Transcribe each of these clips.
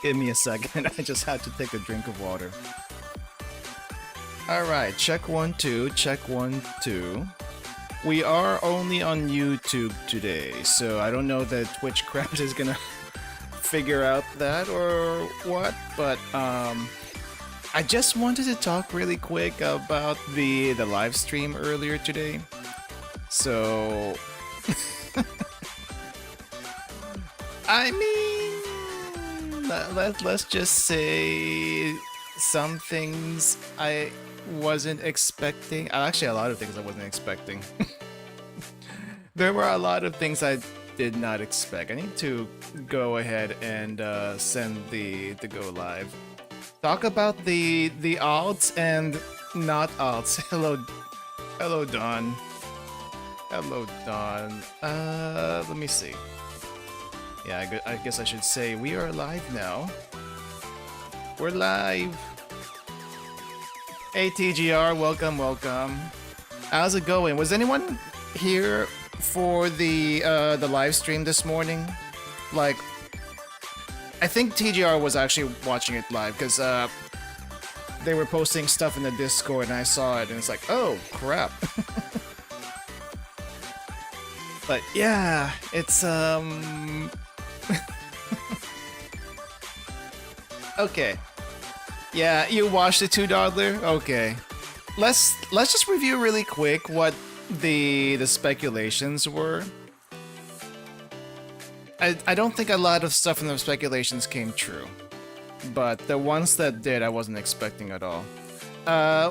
Give me a second. I just had to take a drink of water. Alright, check 1 2, check 1 2. We are only on YouTube today, so I don't know that Twitchcraft is gonna figure out that or what, but I just wanted to talk really quick about the live stream earlier today. So I mean, let's just say some things I wasn't expecting. Actually, a lot of things I wasn't expecting. There were a lot of things I did not expect. I need to go ahead and send the go live. Talk about the alts and not alts. Hello Don. Hello Don. Let me see. Yeah, I guess I should say we are live now. We're live. Hey TGR, welcome. How's it going? Was anyone here for the live stream this morning? Like, I think TGR was actually watching it live because they were posting stuff in the Discord and I saw it and it's like, oh crap. But yeah, it's okay. Yeah, you watched the $2? Okay. Let's just review really quick what the speculations were. I don't think a lot of stuff in the speculations came true, but the ones that did, I wasn't expecting at all.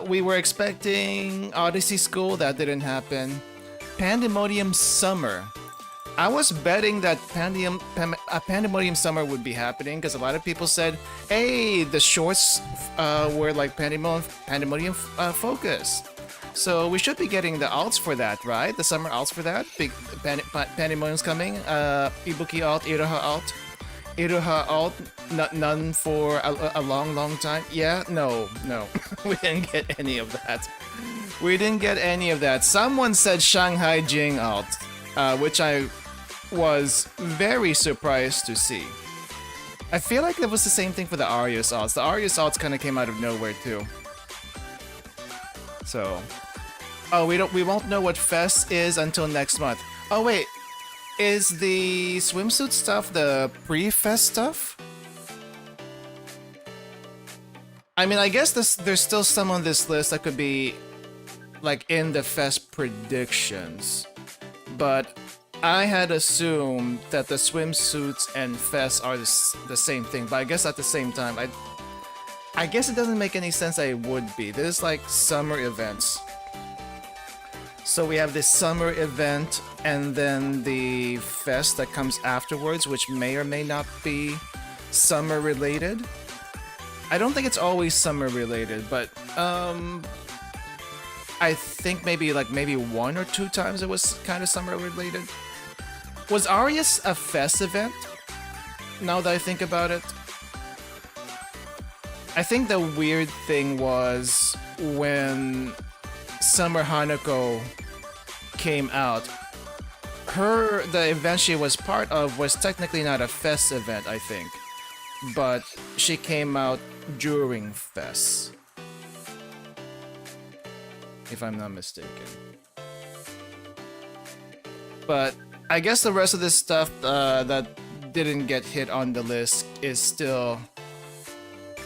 We were expecting Odyssey School, that didn't happen. Pandemonium Summer. I was betting that Pandemonium Summer would be happening because a lot of people said, hey, the shorts were like Pandemonium focus. So we should be getting the alts for that, right? The summer alts for that. Big Pandemonium's coming. Ibuki alt, Iroha alt. Iroha alt, none for a long time. Yeah, no. We didn't get any of that. We didn't get any of that. Someone said Shanghaijing alt, which I was very surprised to see. I feel like it was the same thing for the Arius alts. The Arius alts kind of came out of nowhere too. So, oh, we won't know what Fest is until next month. Oh wait, is the swimsuit stuff the pre-Fest stuff? I mean, I guess there's still some on this list that could be like in the Fest predictions, but I had assumed that the swimsuits and Fest are the same thing, but I guess at the same time, I guess it doesn't make any sense that it would be. This is like summer events. So we have this summer event and then the Fest that comes afterwards, which may or may not be summer related. I don't think it's always summer related, but I think maybe 1 or 2 times it was kind of summer related. Was Arius a Fest event? Now that I think about it. I think the weird thing was when Summer Hanako came out, the event she was part of was technically not a Fest event, I think, but she came out during Fest, if I'm not mistaken. But I guess the rest of this stuff that didn't get hit on the list is still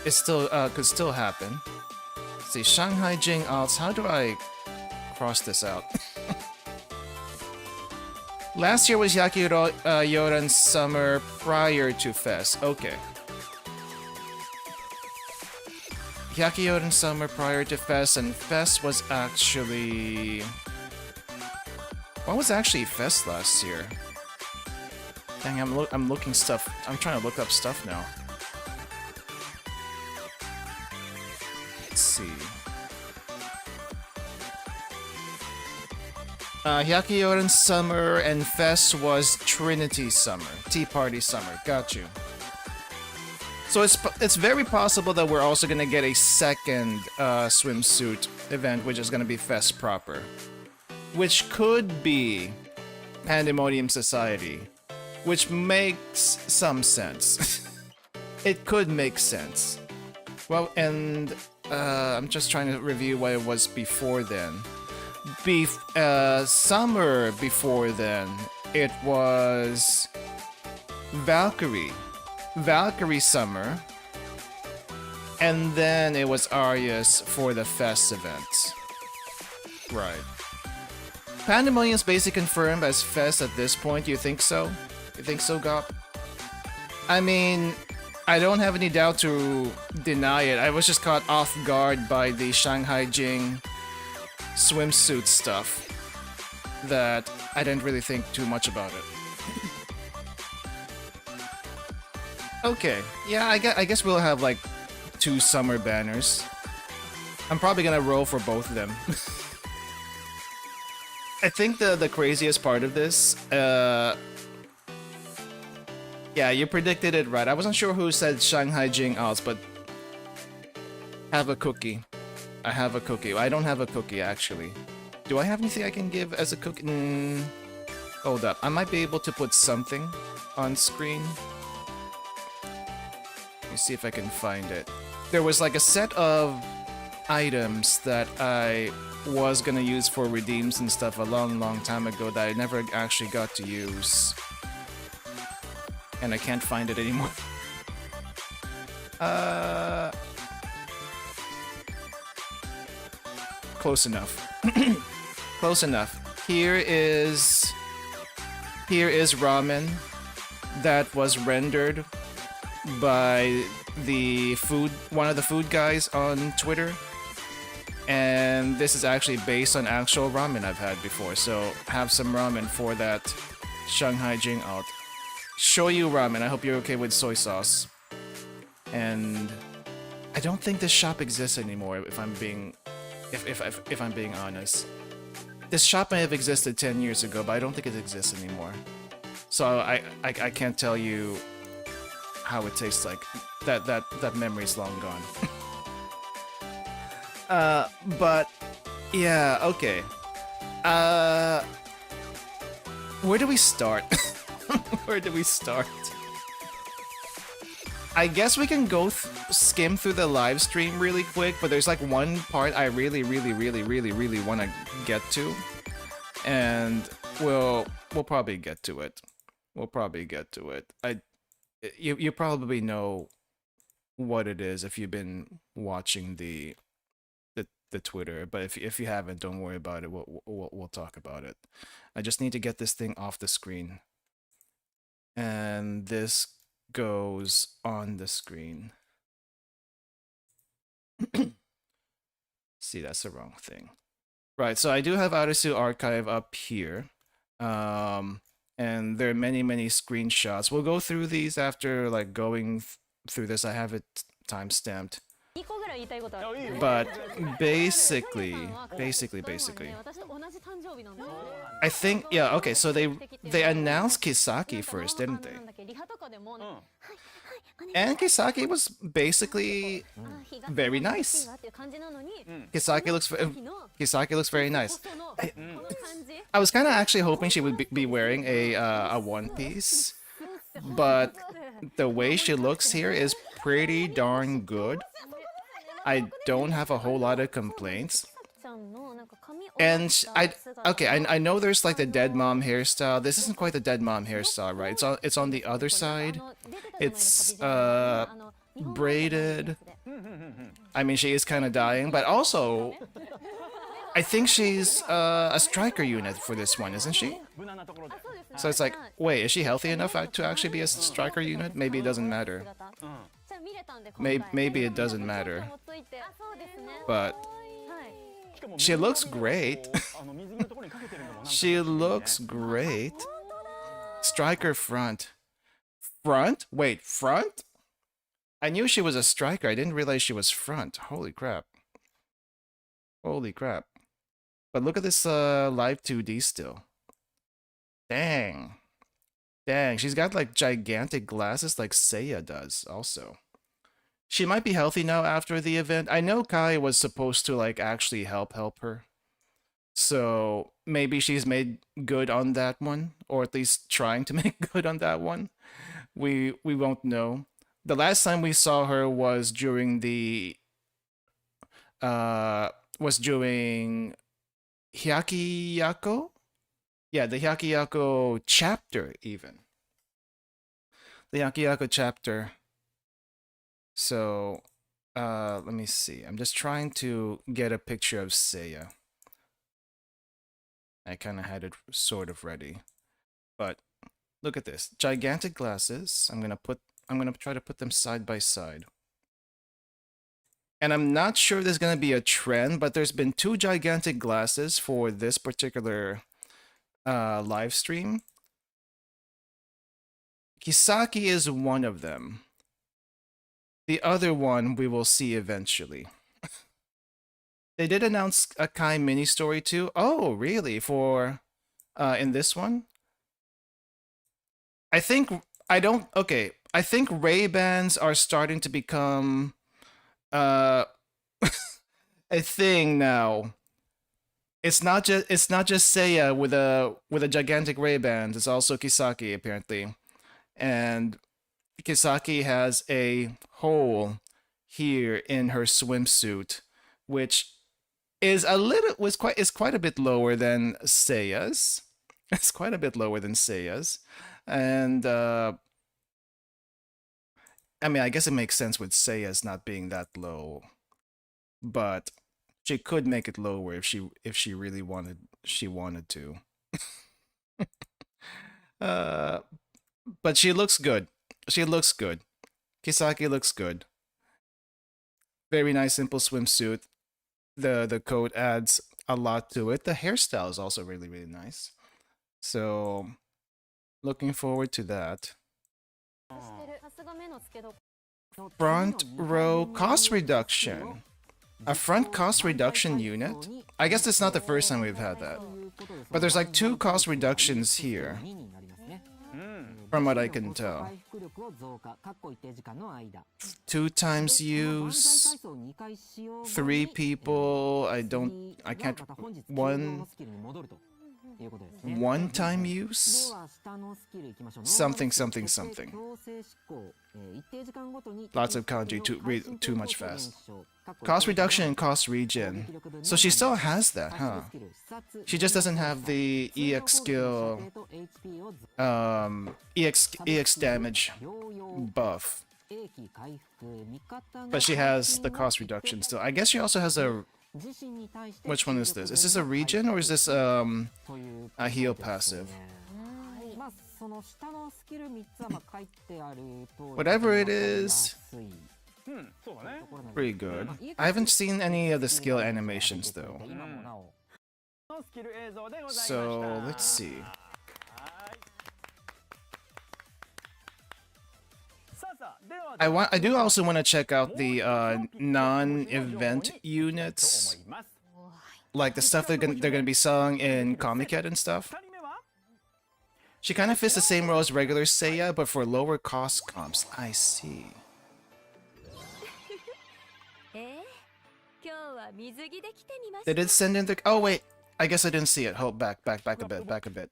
could still happen. Let's see, Shanghaijing alts. How do I cross this out? Last year was Yoran Summer prior to Fest. Okay. Yoran Summer prior to Fest, and Fest was actually... What was actually Fest last year? Dang, I'm looking stuff. I'm trying to look up stuff now. Let's see. Hyakioran Summer and Fest was Trinity Summer. Tea Party Summer. Got you. So it's very possible that we're also gonna get a second swimsuit event, which is gonna be Fest proper. Which could be Pandemonium Society. Which makes some sense. it could make sense. Well, and I'm just trying to review what it was before then. Summer before then, it was Valkyrie. Valkyrie Summer. And then it was Arius for the Fest event. Right. Pandemonium's basically confirmed as Fest at this point. You think so? You think so, Gop? I mean, I don't have any doubt to deny it. I was just caught off guard by the Shanghaijing swimsuit stuff that I didn't really think too much about it. Okay, yeah, I guess we'll have like 2 summer banners. I'm probably gonna roll for both of them. I think the craziest part of this, yeah, you predicted it right. I wasn't sure who said Shanghaijing else, but have a cookie. I have a cookie. I don't have a cookie, actually. Do I have anything I can give as a cookie? Hold up. I might be able to put something on screen. Let me see if I can find it. There was like a set of items that I was gonna use for redeems and stuff a long time ago that I never actually got to use. And I can't find it anymore. Close enough. Close enough. Here is ramen that was rendered by one of the food guys on Twitter. And this is actually based on actual ramen I've had before. So have some ramen for that Shanghaijing out. Shoyu ramen. I hope you're okay with soy sauce. And I don't think this shop exists anymore. If I'm being honest, this shop may have existed 10 years ago, but I don't think it exists anymore. So I can't tell you how it tastes like. That memory's long gone. But yeah, okay. Where do we start? Where do we start? I guess we can go skim through the live stream really quick, but there's like one part I really want to get to, and we'll probably get to it. We'll probably get to it. You probably know what it is if you've been watching the Twitter, but if you haven't, don't worry about it. We'll talk about it. I just need to get this thing off the screen, and this goes on the screen. See, that's the wrong thing. Right, so I do have Odyssey Archive up here. And there are many screenshots. We'll go through these after like going through this. I have it timestamped. But basically, I think, yeah, okay, so they announced Kisaki first, didn't they? And Kisaki was basically very nice. Kisaki looks very nice. I was kind of actually hoping she would be wearing a one piece, but the way she looks here is pretty darn good. I don't have a whole lot of complaints. And I know there's like the dead mom hairstyle. This isn't quite the dead mom hairstyle, right? It's on the other side. It's braided. I mean, she is kind of dying, but also I think she's a striker unit for this one, isn't she? So it's like, wait, is she healthy enough to actually be a striker unit? Maybe it doesn't matter. Maybe it doesn't matter. But she looks great. She looks great. Striker front. Front? Wait, front? I knew she was a striker. I didn't realize she was front. Holy crap. Holy crap. But look at this live 2D still. Dang. Dang, she's got like gigantic glasses like Seiya does also. She might be healthy now after the event. I know Kai was supposed to like actually help her. So maybe she's made good on that one, or at least trying to make good on that one. We won't know. The last time we saw her was during the Hyakiyako? Yeah, the Hyakiyako chapter even. The Hyakiyako chapter. So, let me see. I'm just trying to get a picture of Seiya. I kind of had it sort of ready. But look at this. Gigantic glasses. I'm gonna try to put them side by side. And I'm not sure there's gonna be a trend, but there's been 2 gigantic glasses for this particular live stream. Kisaki is one of them. The other one we will see eventually. They did announce a Kai mini story too. Oh, really? For in this one? I think Ray-Bans are starting to become a thing now. It's not just Seiya with a gigantic Ray-Bans. It's also Kisaki apparently. And Kisaki has a hole here in her swimsuit, which is quite a bit lower than Seiya's. It's quite a bit lower than Seiya's. And I mean, I guess it makes sense with Seiya's not being that low, but she could make it lower if she really wanted to. But she looks good. She looks good. Kisaki looks good. Very nice, simple swimsuit. The coat adds a lot to it. The hairstyle is also really, really nice. So, looking forward to that. Front row cost reduction. A front cost reduction unit? I guess it's not the first time we've had that. But there's like 2 cost reductions here. From what I can tell. 2 times use, 3 people, I can't, 1 time use? Something. Lots of kanji, too much fast. Cost reduction and cost regen. So she still has that, huh? She just doesn't have the EX skill, EX damage buff. But she has the cost reduction still. I guess she also has a... Which one is this? Is this a regen or is this a heal passive? Whatever it is, pretty good. I haven't seen any of the skill animations though. So let's see. I do also want to check out the non-event units, like the stuff they're gonna be selling in Comiket and stuff. She kind of fits the same role as regular Seiya, but for lower cost comps. I see. They did send in the... Oh wait, I guess I didn't see it. Hold back a bit.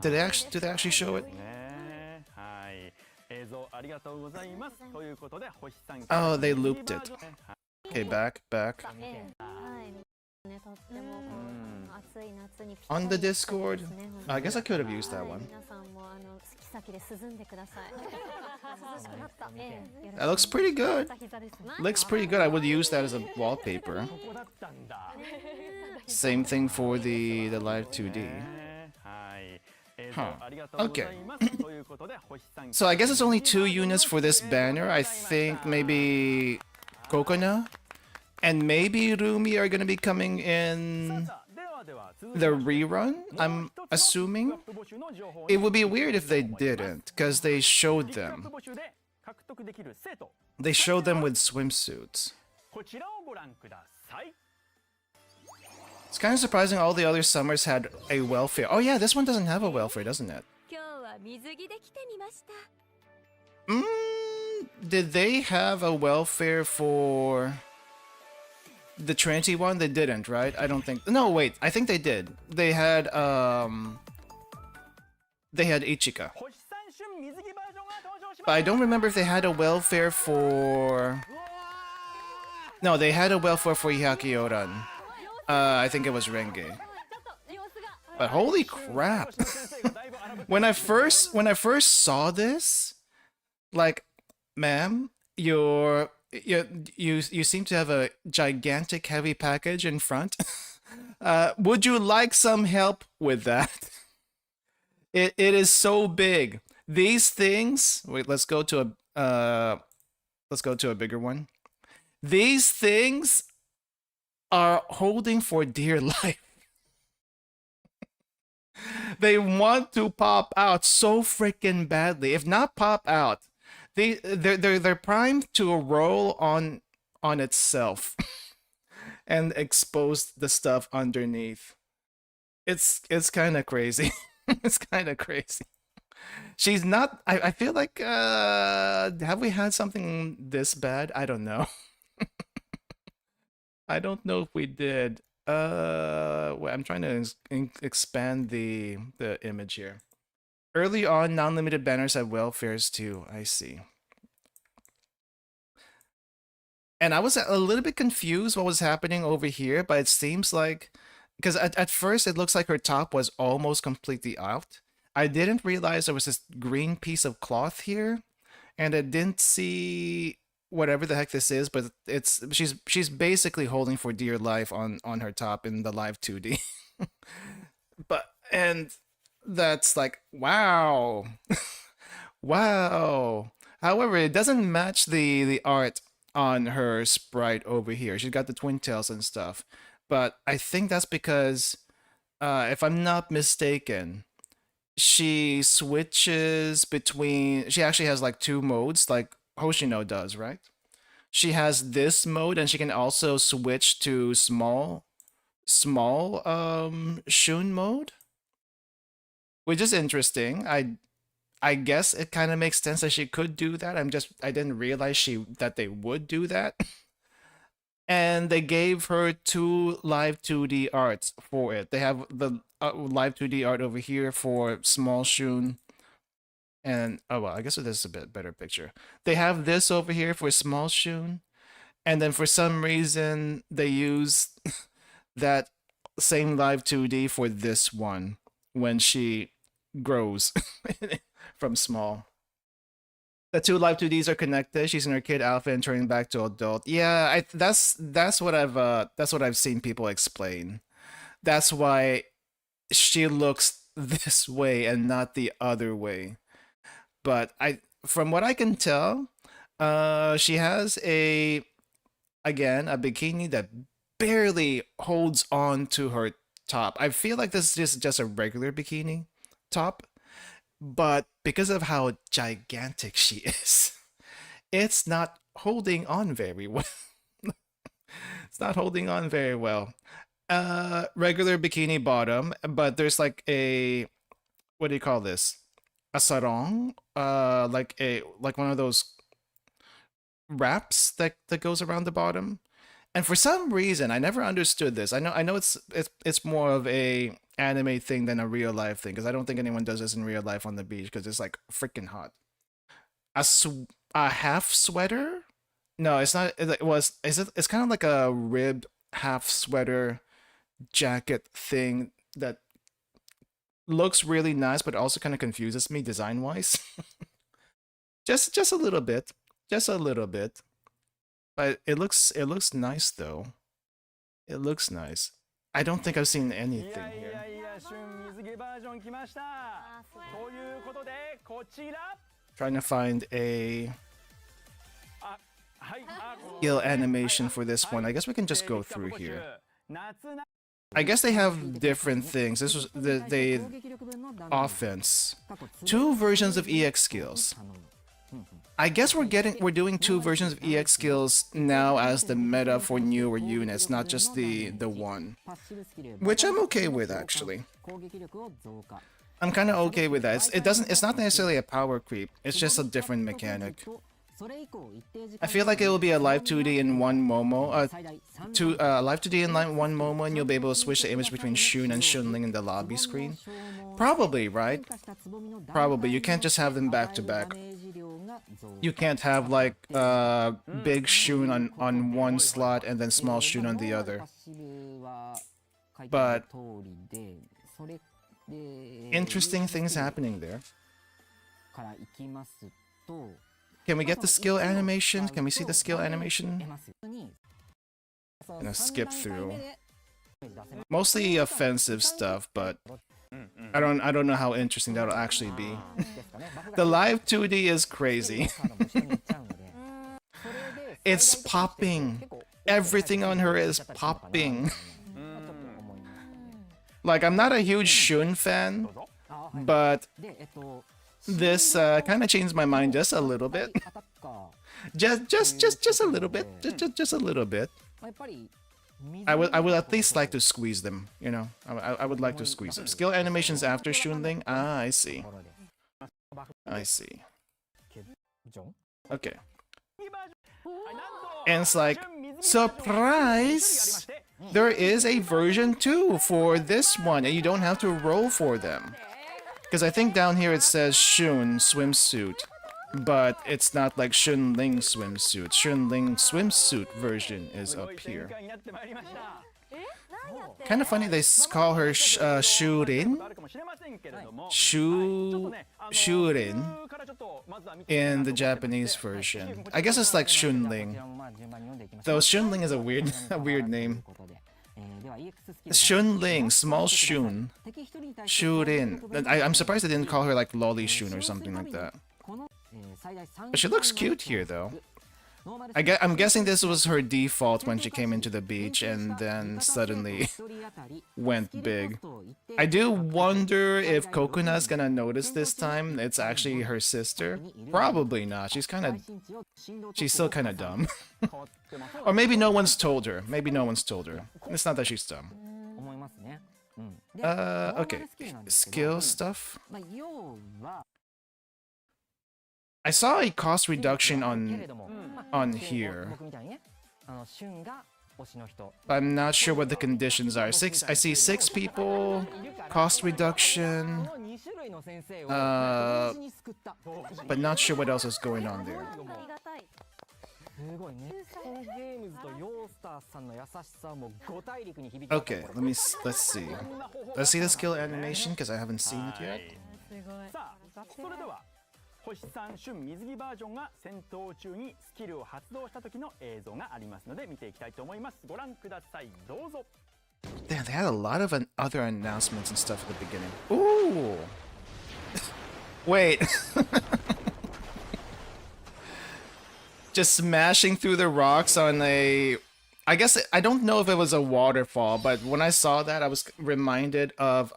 Did they actually show it? Oh, they looped it. Okay, back. On the Discord? I guess I could have used that one. That looks pretty good. Looks pretty good. I would use that as a wallpaper. Same thing for the live 2D. Huh. Okay. So I guess it's only 2 units for this banner. I think maybe Kokona and maybe Rumi are gonna be coming in the rerun, I'm assuming. It would be weird if they didn't, because they showed them. They showed them with swimsuits. It's kind of surprising all the other summers had a welfare. Oh yeah, this one doesn't have a welfare, doesn't it? Did they have a welfare for the Trinity one? They didn't, right? I don't think... No, wait, I think they did. They had Ichika. But I don't remember if they had a welfare for... No, they had a welfare for Ihakioran. I think it was Renge. But holy crap! when I first saw this, like, ma'am, you seem to have a gigantic heavy package in front. Would you like some help with that? It is so big. These things. Wait, let's go to a bigger one. These things are holding for dear life. They want to pop out so freaking badly. If not pop out, they're primed to roll on itself and expose the stuff underneath. It's kind of crazy. It's kind of crazy. She's not. I feel like have we had something this bad? I don't know. I don't know if we did. Wait, I'm trying to expand the image here. Early on, non-limited banners had welfares too. I see. And I was a little bit confused what was happening over here, but it seems like... Because at first it looks like her top was almost completely out. I didn't realize there was this green piece of cloth here, and I didn't see whatever the heck this is, but she's basically holding for dear life on her top in the live 2D. And that's like, wow. Wow. However, it doesn't match the art on her sprite over here. She's got the twin tails and stuff. But I think that's because, if I'm not mistaken, she switches between... She actually has like two modes, like Hoshino does, right? She has this mode, and she can also switch to small Shun mode, which is interesting. I guess it kind of makes sense that she could do that. I didn't realize that they would do that. And they gave her two live 2D arts for it. They have the live 2D art over here for small Shun. And, oh well, I guess this is a bit better picture. They have this over here for small Shun. And then for some reason, they use that same live 2D for this one when she grows from small. The two live 2Ds are connected. She's in her kid outfit and turning back to adult. Yeah, that's what I've seen people explain. That's why she looks this way and not the other way. But from what I can tell, she has a bikini that barely holds on to her top. I feel like this is just a regular bikini top. But because of how gigantic she is, it's not holding on very well. It's not holding on very well. Regular bikini bottom, but there's like a... What do you call this? A sarong? Like one of those wraps that goes around the bottom. And for some reason, I never understood this. I know it's more of a anime thing than a real life thing, because I don't think anyone does this in real life on the beach, because it's like freaking hot. A half sweater? No, it's not. It's kind of like a ribbed half sweater jacket thing that looks really nice, but also kind of confuses me design wise. just a little bit, but it looks nice though. It looks nice. I don't think I've seen anything here. Trying to find a skill animation for this one. I guess we can just go through here. I guess they have different things. This was the offense. Two versions of EX skills. I guess we're doing two versions of EX skills now as the meta for newer units, not just the one. Which I'm okay with, actually. I'm kind of okay with that. It's not necessarily a power creep, it's just a different mechanic. I feel like it will be a live 2D in one Momo, live 2D in one Momo, and you'll be able to switch the image between Shun and Shunling in the lobby screen. Probably, right? Probably. You can't just have them back to back. you can't have like big Shun on one slot and then small Shun on the other. But interesting things happening there. Can we get the skill animation? Can we see the skill animation? I'm gonna skip through. Mostly offensive stuff, but I don't know how interesting that'll actually be. The live 2D is crazy. It's popping. Everything on her is popping. Like, I'm not a huge Shun fan, but this kind of changed my mind just a little bit. just a little bit. Just a little bit. I would at least like to squeeze them, you know. I would like to squeeze them. Skill animations after Shunling? Ah, I see. I see. Okay. And it's like, surprise! There is a version 2 for this one, and you don't have to roll for them. Because I think down here it says Shun swimsuit, but it's not like Shunling swimsuit. Shunling swimsuit version is up here. Kind of funny they call her Shurin. Shurin in the Japanese version. I guess it's like Shunling. Though Shunling is a weird name. Shunling, small Shun. Shurin. I'm surprised they didn't call her like Lolly Shun or something like that. But she looks cute here though. I'm guessing this was her default when she came into the beach and then suddenly went big. I do wonder if Kokuna's gonna notice this time it's actually her sister. Probably not. She's still kind of dumb. Or maybe no one's told her. Maybe no one's told her. It's not that she's dumb. Okay. Skill stuff. I saw a cost reduction on here. I'm not sure what the conditions are. I see 6 people, cost reduction, but not sure what else is going on there. Okay, let's see. Let's see the skill animation because I haven't seen it yet. 星3春水着バージョンが戦闘中にスキルを発動した時の映像がありますので見ていきたいと思います。ご覧ください。どうぞ。Damn, they had a lot of other announcements and stuff at the beginning. Ooh. Wait. Just smashing through the rocks on a... I guess I don't know if it was a waterfall, but when I saw that, I was reminded of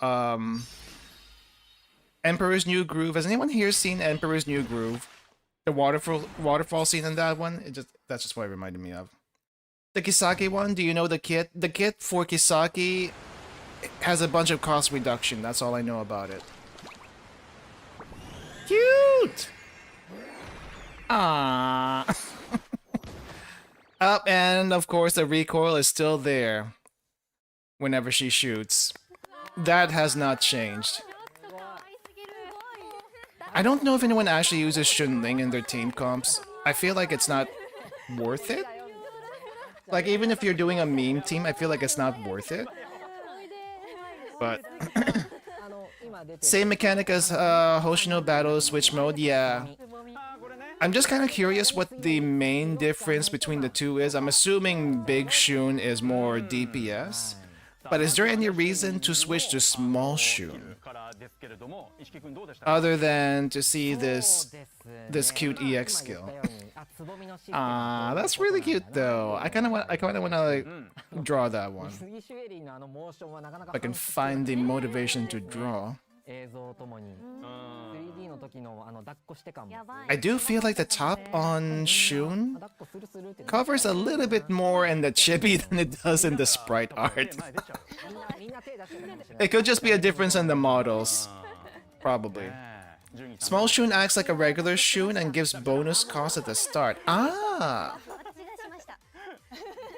Emperor's New Groove. Has anyone here seen Emperor's New Groove? The waterfall scene in that one? That's just what it reminded me of. The Kisaki one, do you know the kit? The kit for Kisaki has a bunch of cost reduction. That's all I know about it. Cute! Ah. Up, and of course the recoil is still there whenever she shoots. That has not changed. I don't know if anyone actually uses Shunling in their team comps. I feel like it's not worth it. Like, even if you're doing a meme team, I feel like it's not worth it. But... same mechanic as Hoshino Battle Switch Mode, yeah. I'm just kind of curious what the main difference between the two is. I'm assuming Big Shun is more DPS. But is there any reason to switch to Small Shun? Other than to see this cute EX skill. Ah, that's really cute though. I kind of want to like draw that one. If I can find the motivation to draw. I do feel like the top on Shun covers a little bit more in the chibi than it does in the sprite art. It could just be a difference in the models. Probably. Small Shun acts like a regular Shun and gives bonus cost at the start. Ah!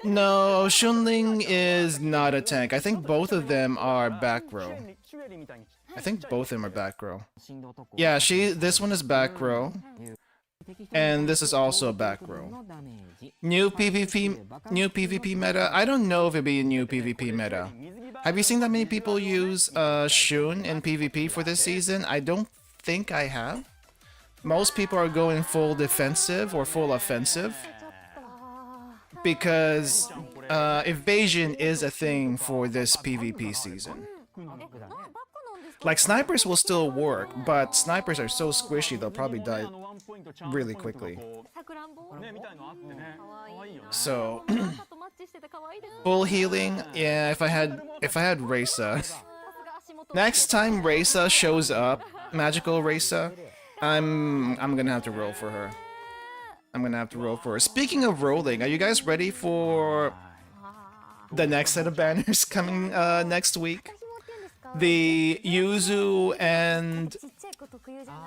No, Shunling is not a tank. I think both of them are back row. Yeah, this one is back row. And this is also a back row. New PvP meta. I don't know if it'd be a new PvP meta. Have you seen that many people use Shun in PvP for this season? I don't think I have. Most people are going full defensive or full offensive. Because evasion is a thing for this PvP season. Like, snipers will still work, but snipers are so squishy they'll probably die really quickly. So full healing, yeah, if I had Reysa. Next time Reysa shows up, magical Reysa, I'm gonna have to roll for her. Speaking of rolling, are you guys ready for the next set of banners coming next week? The Yuzu and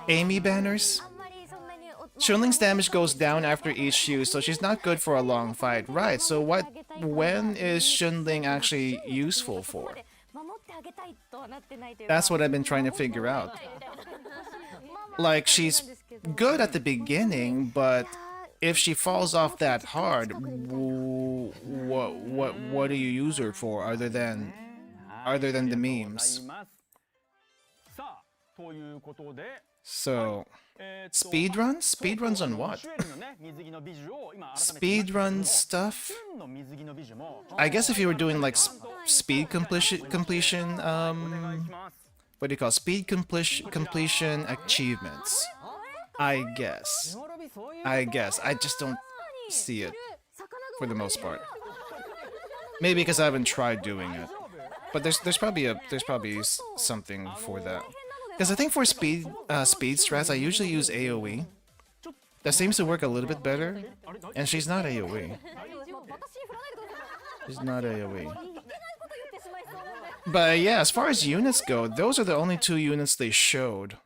Amy banners. Shunling's damage goes down after each use, so she's not good for a long fight. Right, so when is Shunling actually useful for? That's what I've been trying to figure out. Like, she's good at the beginning, but if she falls off that hard, what do you use her for other than the memes? So, speedruns? Speedruns on what? Speedrun stuff? I guess if you were doing like speed completion, what do you call speed completion achievements? I guess. I just don't see it for the most part. Maybe because I haven't tried doing it. But there's probably something for that. Because I think for speed strats, I usually use AoE. That seems to work a little bit better. And she's not AoE. But yeah, as far as units go, those are the only two units they showed.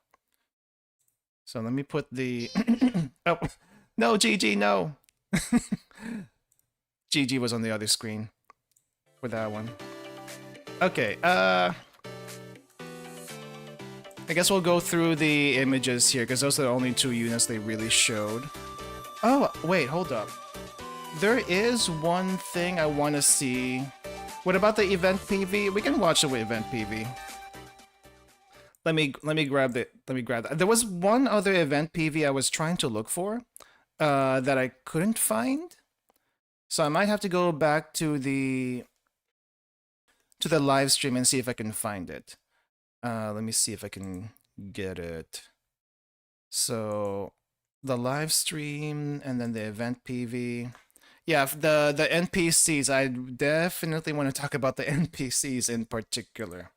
So let me put the... oh, no, GG, no! GG was on the other screen for that one. Okay, I guess we'll go through the images here, because those are the only two units they really showed. Oh, wait, hold up. There is one thing I want to see. What about the event PV? We can watch the event PV. Let me grab that. There was one other event PV I was trying to look for that I couldn't find. So I might have to go back to the live stream and see if I can find it. Let me see if I can get it. So the live stream and then the event PV. Yeah, the NPCs. I definitely want to talk about the NPCs in particular.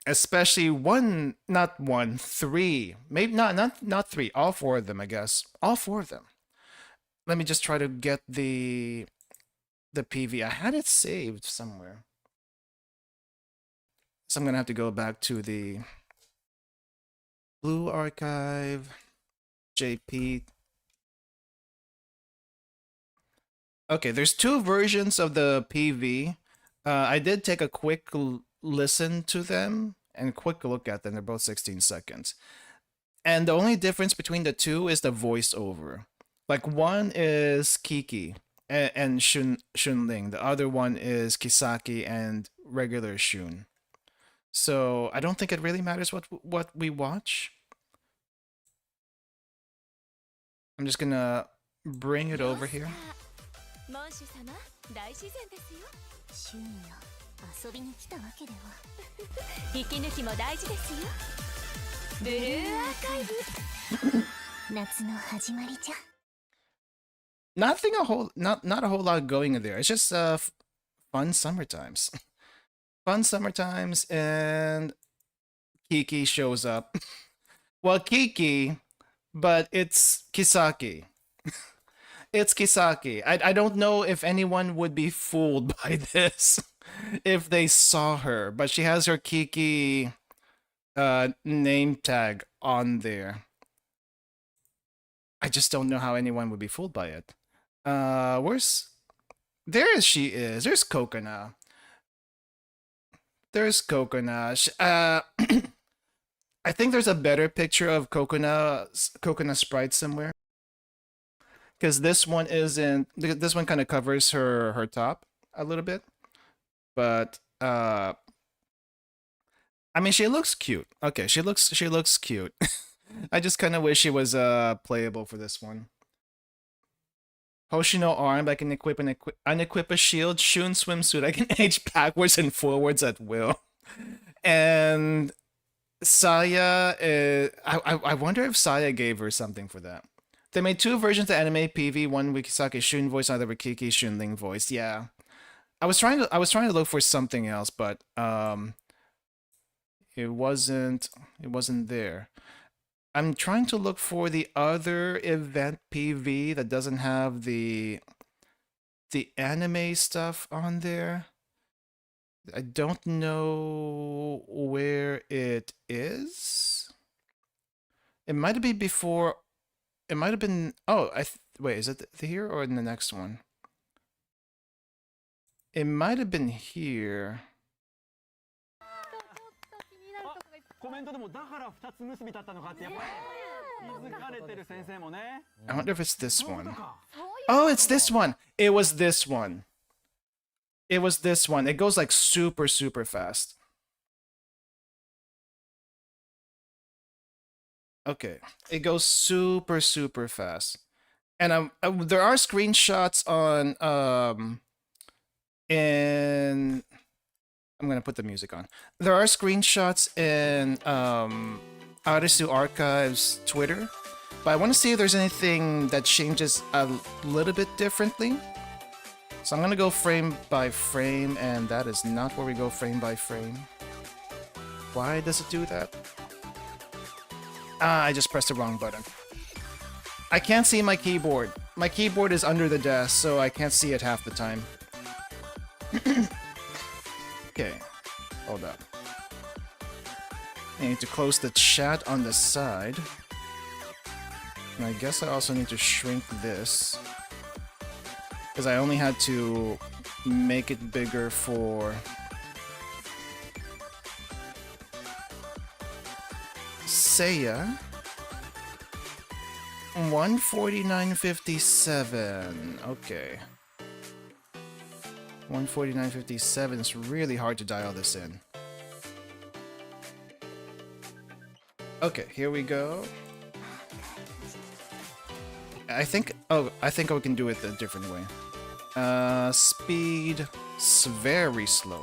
Especially three. Maybe not three. All four of them, I guess. All four of them. Let me just try to get the PV. I had it saved somewhere. So I'm gonna have to go back to the Blue Archive, JP. Okay, there's two versions of the PV. I did take a quick listen to them and quick look at them. They're both 16 seconds. And the only difference between the two is the voiceover. Like, one is Kiki and Shunling. The other one is Kisaki and regular Shun. So I don't think it really matters what we watch. I'm just gonna bring it over here. Not a whole lot going in there. It's just fun summer times. Fun summer times, and Kiki shows up. Well, Kiki, but it's Kisaki. It's Kisaki. I don't know if anyone would be fooled by this if they saw her, but she has her Kiki name tag on there. I just don't know how anyone would be fooled by it. There she is. There's Kokona. There's Kokona. I think there's a better picture of Coconut Sprite somewhere. Because this one isn't. This one kind of covers her top a little bit, but I mean she looks cute. Okay, she looks cute. I just kind of wish she was playable for this one. Hoshino arm, I can unequip a shield. Shun swimsuit, I can age backwards and forwards at will. And Saya, I wonder if Saya gave her something for that. They made 2 versions of anime PV, one with Kisake Shun voice, another with Kiki Shunling voice. Yeah, I was trying to look for something else, but it wasn't there. I'm trying to look for the other event PV that doesn't have the anime stuff on there. I don't know where it is. It might have been before. It might have been. Oh, wait. Is it here or in the next one? It might have been here. I wonder if it's this one. Oh, it's this one. It was this one. It was this one. It goes like super fast. Okay, it goes super fast, and there are screenshots on in. I'm gonna put the music on. There are screenshots in Arisu Archives Twitter, but I want to see if there's anything that changes a little bit differently. So I'm gonna go frame by frame, and that is not where we go frame by frame. Why does it do that? Ah, I just pressed the wrong button. I can't see my keyboard. My keyboard is under the desk, so I can't see it half the time. Okay, hold up. I need to close the chat on the side. And I guess I also need to shrink this. Because I only had to make it bigger for... Seiya. 149.57. Okay. 149.57 is really hard to dial this in. Okay, here we go. I think we can do it a different way. Speed very slow.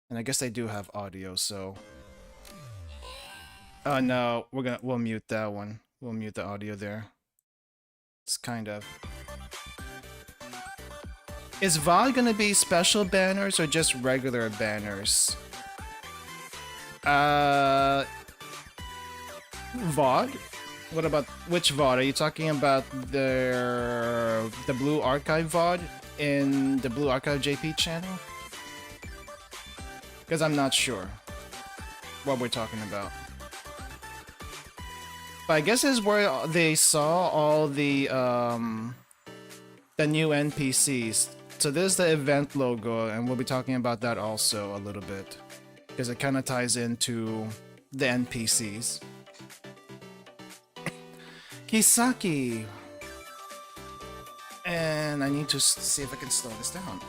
And I guess they do have audio, so. Oh no, we'll mute that one. We'll mute the audio there. It's kind of. Is VOD gonna be special banners or just regular banners? VOD? What about which VOD? Are you talking about the Blue Archive VOD in the Blue Archive JP channel? Because I'm not sure what we're talking about. But I guess this is where they saw all the new NPCs. So this is the event logo, and we'll be talking about that also a little bit. Because it kind of ties into the NPCs. Kisaki! And I need to see if I can slow this down.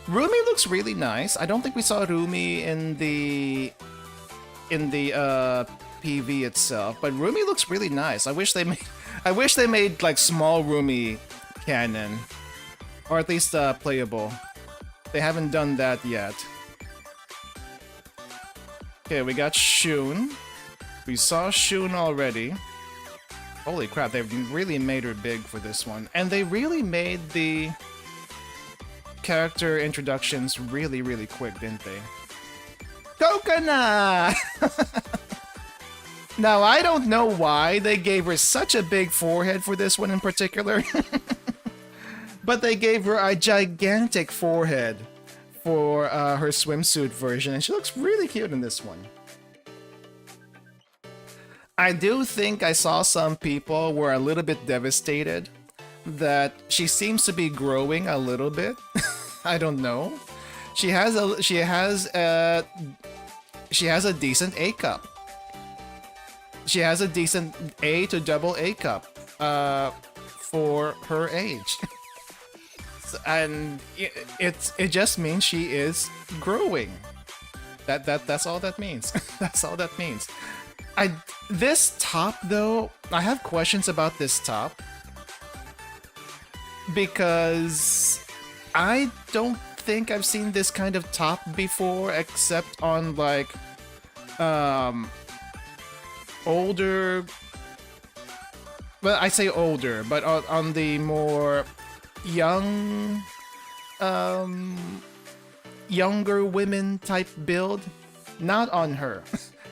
Rumi looks really nice. I don't think we saw Rumi in the PV itself, but Rumi looks really nice. I wish they made like small Rumi canon, or at least playable. They haven't done that yet. Okay, we got Shun. We saw Shun already. Holy crap, they've really made her big for this one, and they really made the character introductions really quick, didn't they? Coconut! Now, I don't know why they gave her such a big forehead for this one in particular. But they gave her a gigantic forehead for her swimsuit version, and she looks really cute in this one. I do think I saw some people were a little bit devastated that she seems to be growing a little bit. I don't know. She has a decent A cup. She has a decent A to double A cup for her age. And it just means she is growing. That's all that means. That's all that means. This top though, I have questions about this top because I don't think I've seen this kind of top before, except on like older. Well, I say older, but on the more young, younger women type build, not on her,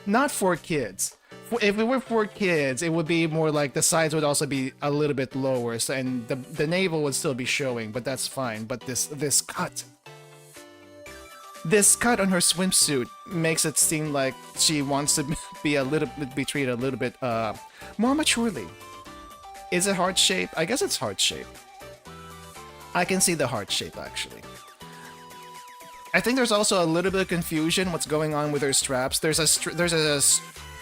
not for kids. If it were for kids, it would be more like the sides would also be a little bit lower, so, and the navel would still be showing, but that's fine. But this cut on her swimsuit makes it seem like she wants to be treated a little bit more maturely. Is it heart shape? I guess it's heart shape. I can see the heart shape actually. I think there's also a little bit of confusion what's going on with her straps. There's a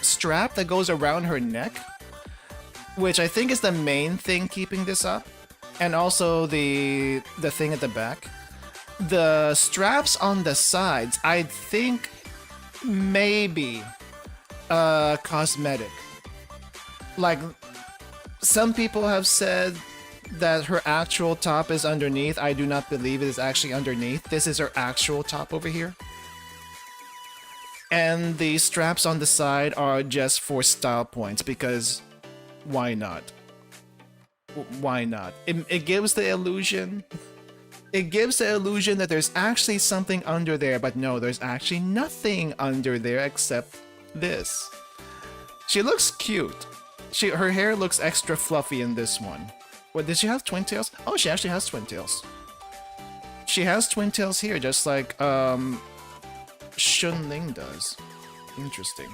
strap that goes around her neck, which I think is the main thing keeping this up, and also the thing at the back. The straps on the sides, I think maybe cosmetic. Like some people have said that her actual top is underneath. I do not believe it is actually underneath. This is her actual top over here. And the straps on the side are just for style points because why not? Why not? It gives the illusion. It gives the illusion that there's actually something under there, but no, there's actually nothing under there except this. She looks cute. Her hair looks extra fluffy in this one. What, did she have twin tails? Oh, she actually has twin tails. She has twin tails here, just like Shunling does. Interesting.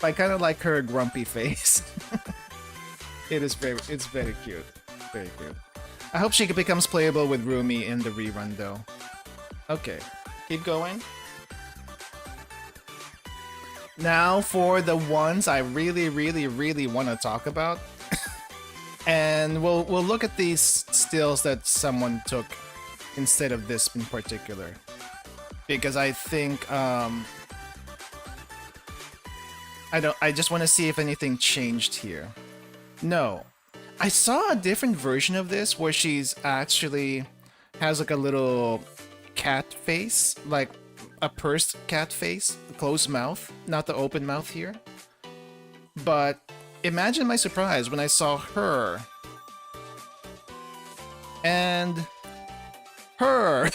I kind of like her grumpy face. It's very cute. Very cute. I hope she becomes playable with Rumi in the rerun though. Okay, keep going. Now for the ones I really want to talk about. And we'll look at these stills that someone took instead of this in particular. Because I think I just want to see if anything changed here. No. I saw a different version of this where she's actually has like a little cat face, like a pursed cat face, closed mouth, not the open mouth here. But imagine my surprise when I saw her and her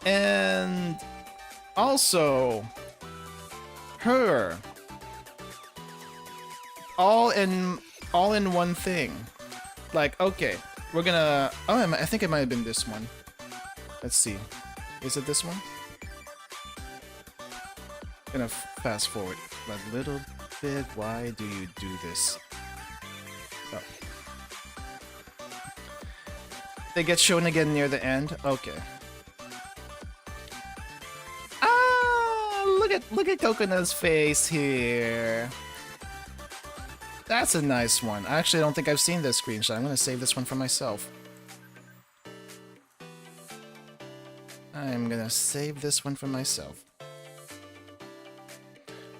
and also her all in one thing. Like, okay, we're gonna... Oh, I think it might have been this one. Let's see. Is it this one? Gonna fast forward a little bit. Why do you do this? Oh. They get shown again near the end? Okay. Ah! Look at Coconuts' face here. That's a nice one. I actually don't think I've seen this screenshot. I'm gonna save this one for myself. I'm gonna save this one for myself.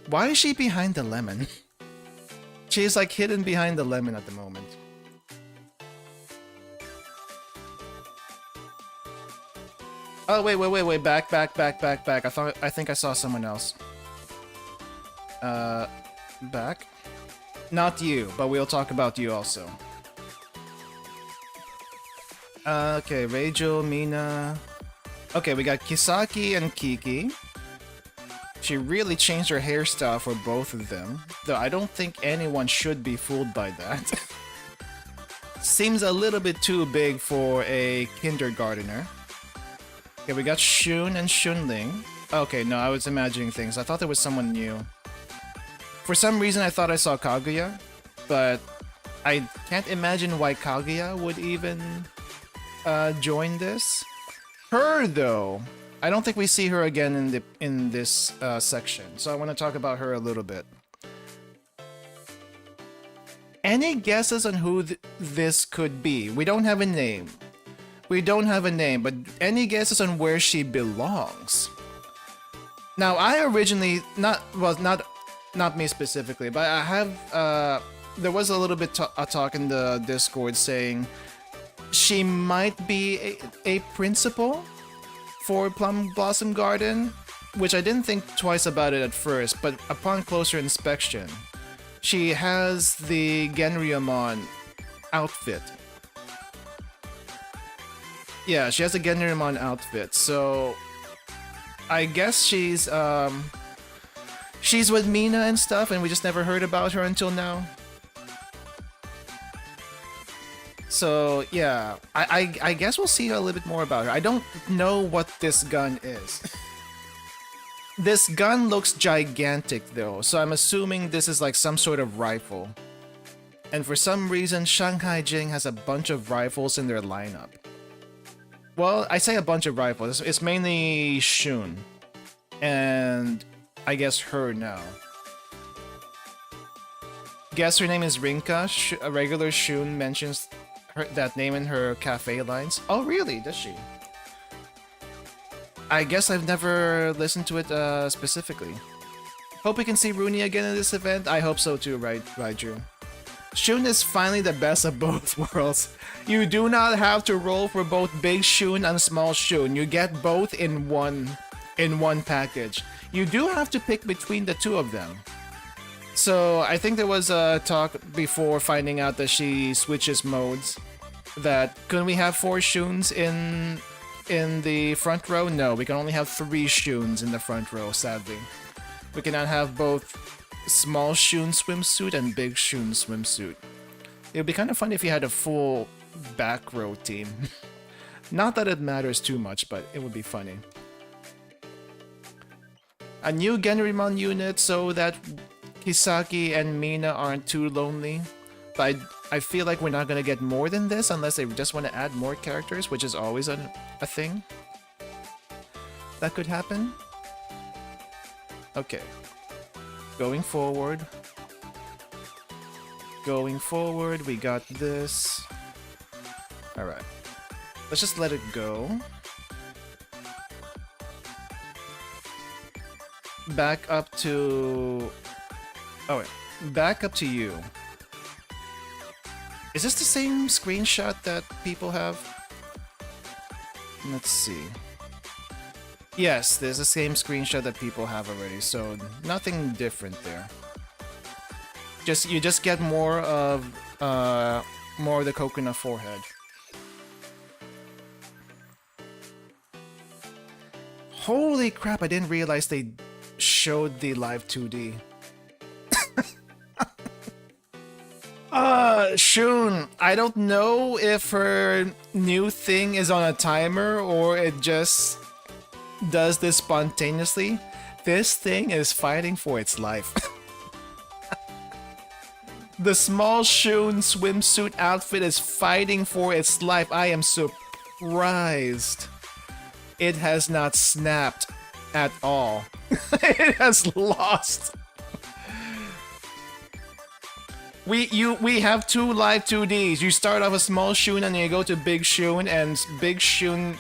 Why is she behind the lemon? She's like hidden behind the lemon at the moment. Oh, wait. Back. I think I saw someone else. Back? Not you, but we'll talk about you also. Okay, Reijou, Mina. Okay, we got Kisaki and Kiki. She really changed her hairstyle for both of them, though I don't think anyone should be fooled by that. Seems a little bit too big for a kindergartner. Okay, we got Shun and Shunling. Okay, no, I was imagining things. I thought there was someone new. For some reason, I thought I saw Kaguya, but I can't imagine why Kaguya would even join this. Her though, I don't think we see her again in this section, so I want to talk about her a little bit. Any guesses on who this could be? We don't have a name. We don't have a name, but any guesses on where she belongs? Now, I originally not me specifically, but I have there was a little bit a talk in the Discord saying she might be a principal for Plum Blossom Garden, which I didn't think twice about it at first, but upon closer inspection, she has the Genryamon outfit. Yeah, she has a Genryamon outfit, so I guess she's with Mina and stuff, and we just never heard about her until now. So yeah, I guess we'll see a little bit more about her. I don't know what this gun is. This gun looks gigantic though, so I'm assuming this is like some sort of rifle. And for some reason, Shanghaijing has a bunch of rifles in their lineup. Well, I say a bunch of rifles. It's mainly Shun. And I guess her now. Guess her name is Rinka. A regular Shun mentions that name in her cafe lines. Oh, really? Does she? I guess I've never listened to it specifically. Hope we can see Rooney again in this event. I hope so too, right, Drew? Shun is finally the best of both worlds. You do not have to roll for both Big Shun and Small Shun. You get both in one package. You do have to pick between the two of them. So I think there was a talk before finding out that she switches modes. That couldn't we have 4 Shuns in the front row? No, we can only have 3 Shuns in the front row, sadly. We cannot have both Small Shun swimsuit and Big Shun swimsuit. It would be kind of fun if you had a full back row team. Not that it matters too much, but it would be funny. A new Genrymon unit so that Kisaki and Mina aren't too lonely. But I feel like we're not gonna get more than this unless they just want to add more characters, which is always a thing. That could happen. Okay. Going forward, we got this. Alright. Let's just let it go. Back up to... Oh wait. Back up to you. Is this the same screenshot that people have? Let's see. Yes, there's the same screenshot that people have already, so nothing different there. You just get more of the coconut forehead. Holy crap! I didn't realize they showed the live 2D. Shun, I don't know if her new thing is on a timer or it just does this spontaneously. This thing is fighting for its life. The Small Shun swimsuit outfit is fighting for its life. I am surprised it has not snapped at all. It has lost. We have 2 live 2Ds. You start off a Small Shun and then you go to Big Shun, and Big Shun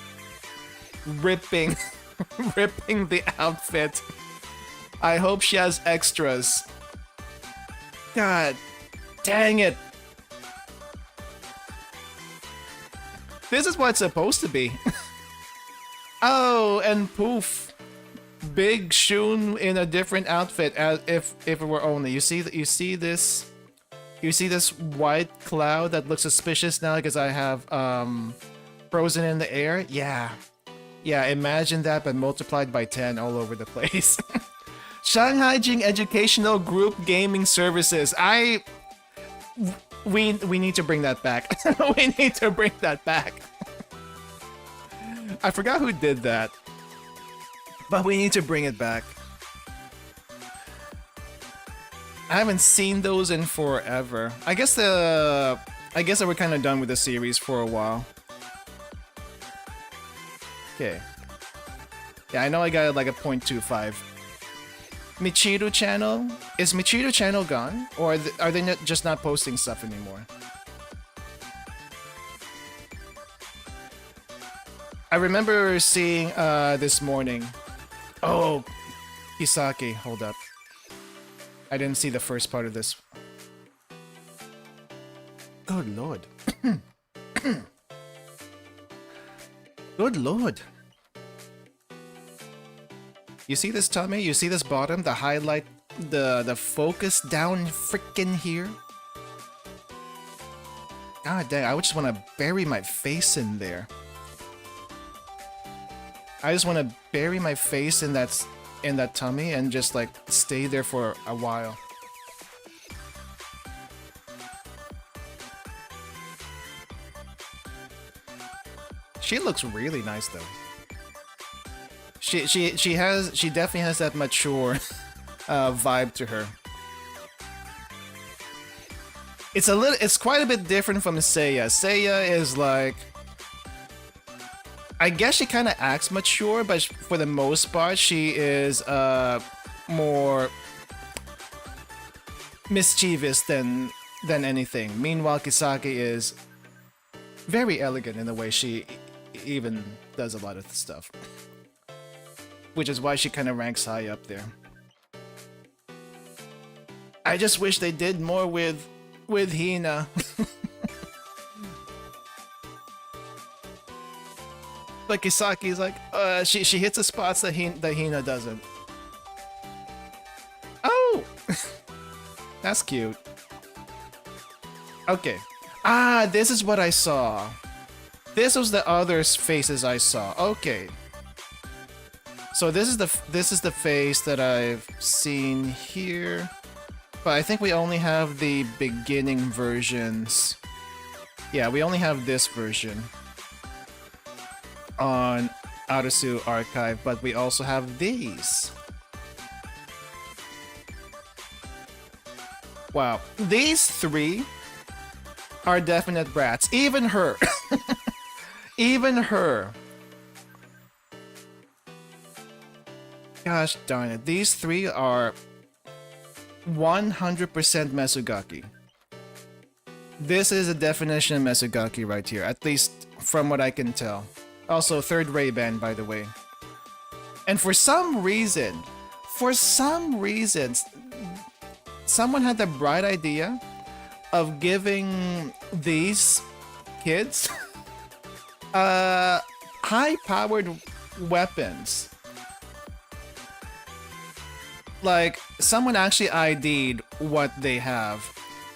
ripping ripping the outfit. I hope she has extras. God dang it. This is what it's supposed to be. Oh, and poof. Big Shun in a different outfit as if it were only. You see this white cloud that looks suspicious now because I have frozen in the air? Yeah. Yeah, imagine that but multiplied by 10 all over the place. Shanghaijing Educational Group Gaming Services. We need to bring that back. We need to bring that back. I forgot who did that. But we need to bring it back. I haven't seen those in forever. I guess they were kind of done with the series for a while. Okay. Yeah, I know I got like a 0.25. Michiru channel? Is Michiru channel gone? Or are they just not posting stuff anymore? I remember seeing this morning. Oh, Kisaki, hold up. I didn't see the first part of this. Good lord. Good lord. You see this tummy? You see this bottom? The highlight, the focus down frickin' here? God dang, I would just want to bury my face in there. I just want to bury my face in that tummy and just like stay there for a while. She looks really nice though. She definitely has that mature vibe to her. It's quite a bit different from Seiya. Seiya is like, I guess she kind of acts mature, but for the most part, she is more mischievous than anything. Meanwhile, Kisaki is very elegant in the way she even does a lot of stuff, which is why she kind of ranks high up there. I just wish they did more with Hina. Like Kisaki's like, she hits the spots that Hina doesn't. Oh, that's cute. Okay. Ah, this is what I saw. This was the other faces I saw. Okay. So this is the face that I've seen here, but I think we only have the beginning versions. Yeah, we only have this version on Arasu Archive, but we also have these. Wow, these three are definite brats. Even her. Even her. Gosh darn it. These three are 100% Mesugaki. This is a definition of Mesugaki right here, at least from what I can tell. Also, third Ray-Ban, by the way. And for some reason, someone had the bright idea of giving these kids high-powered weapons. Like, someone actually ID'd what they have.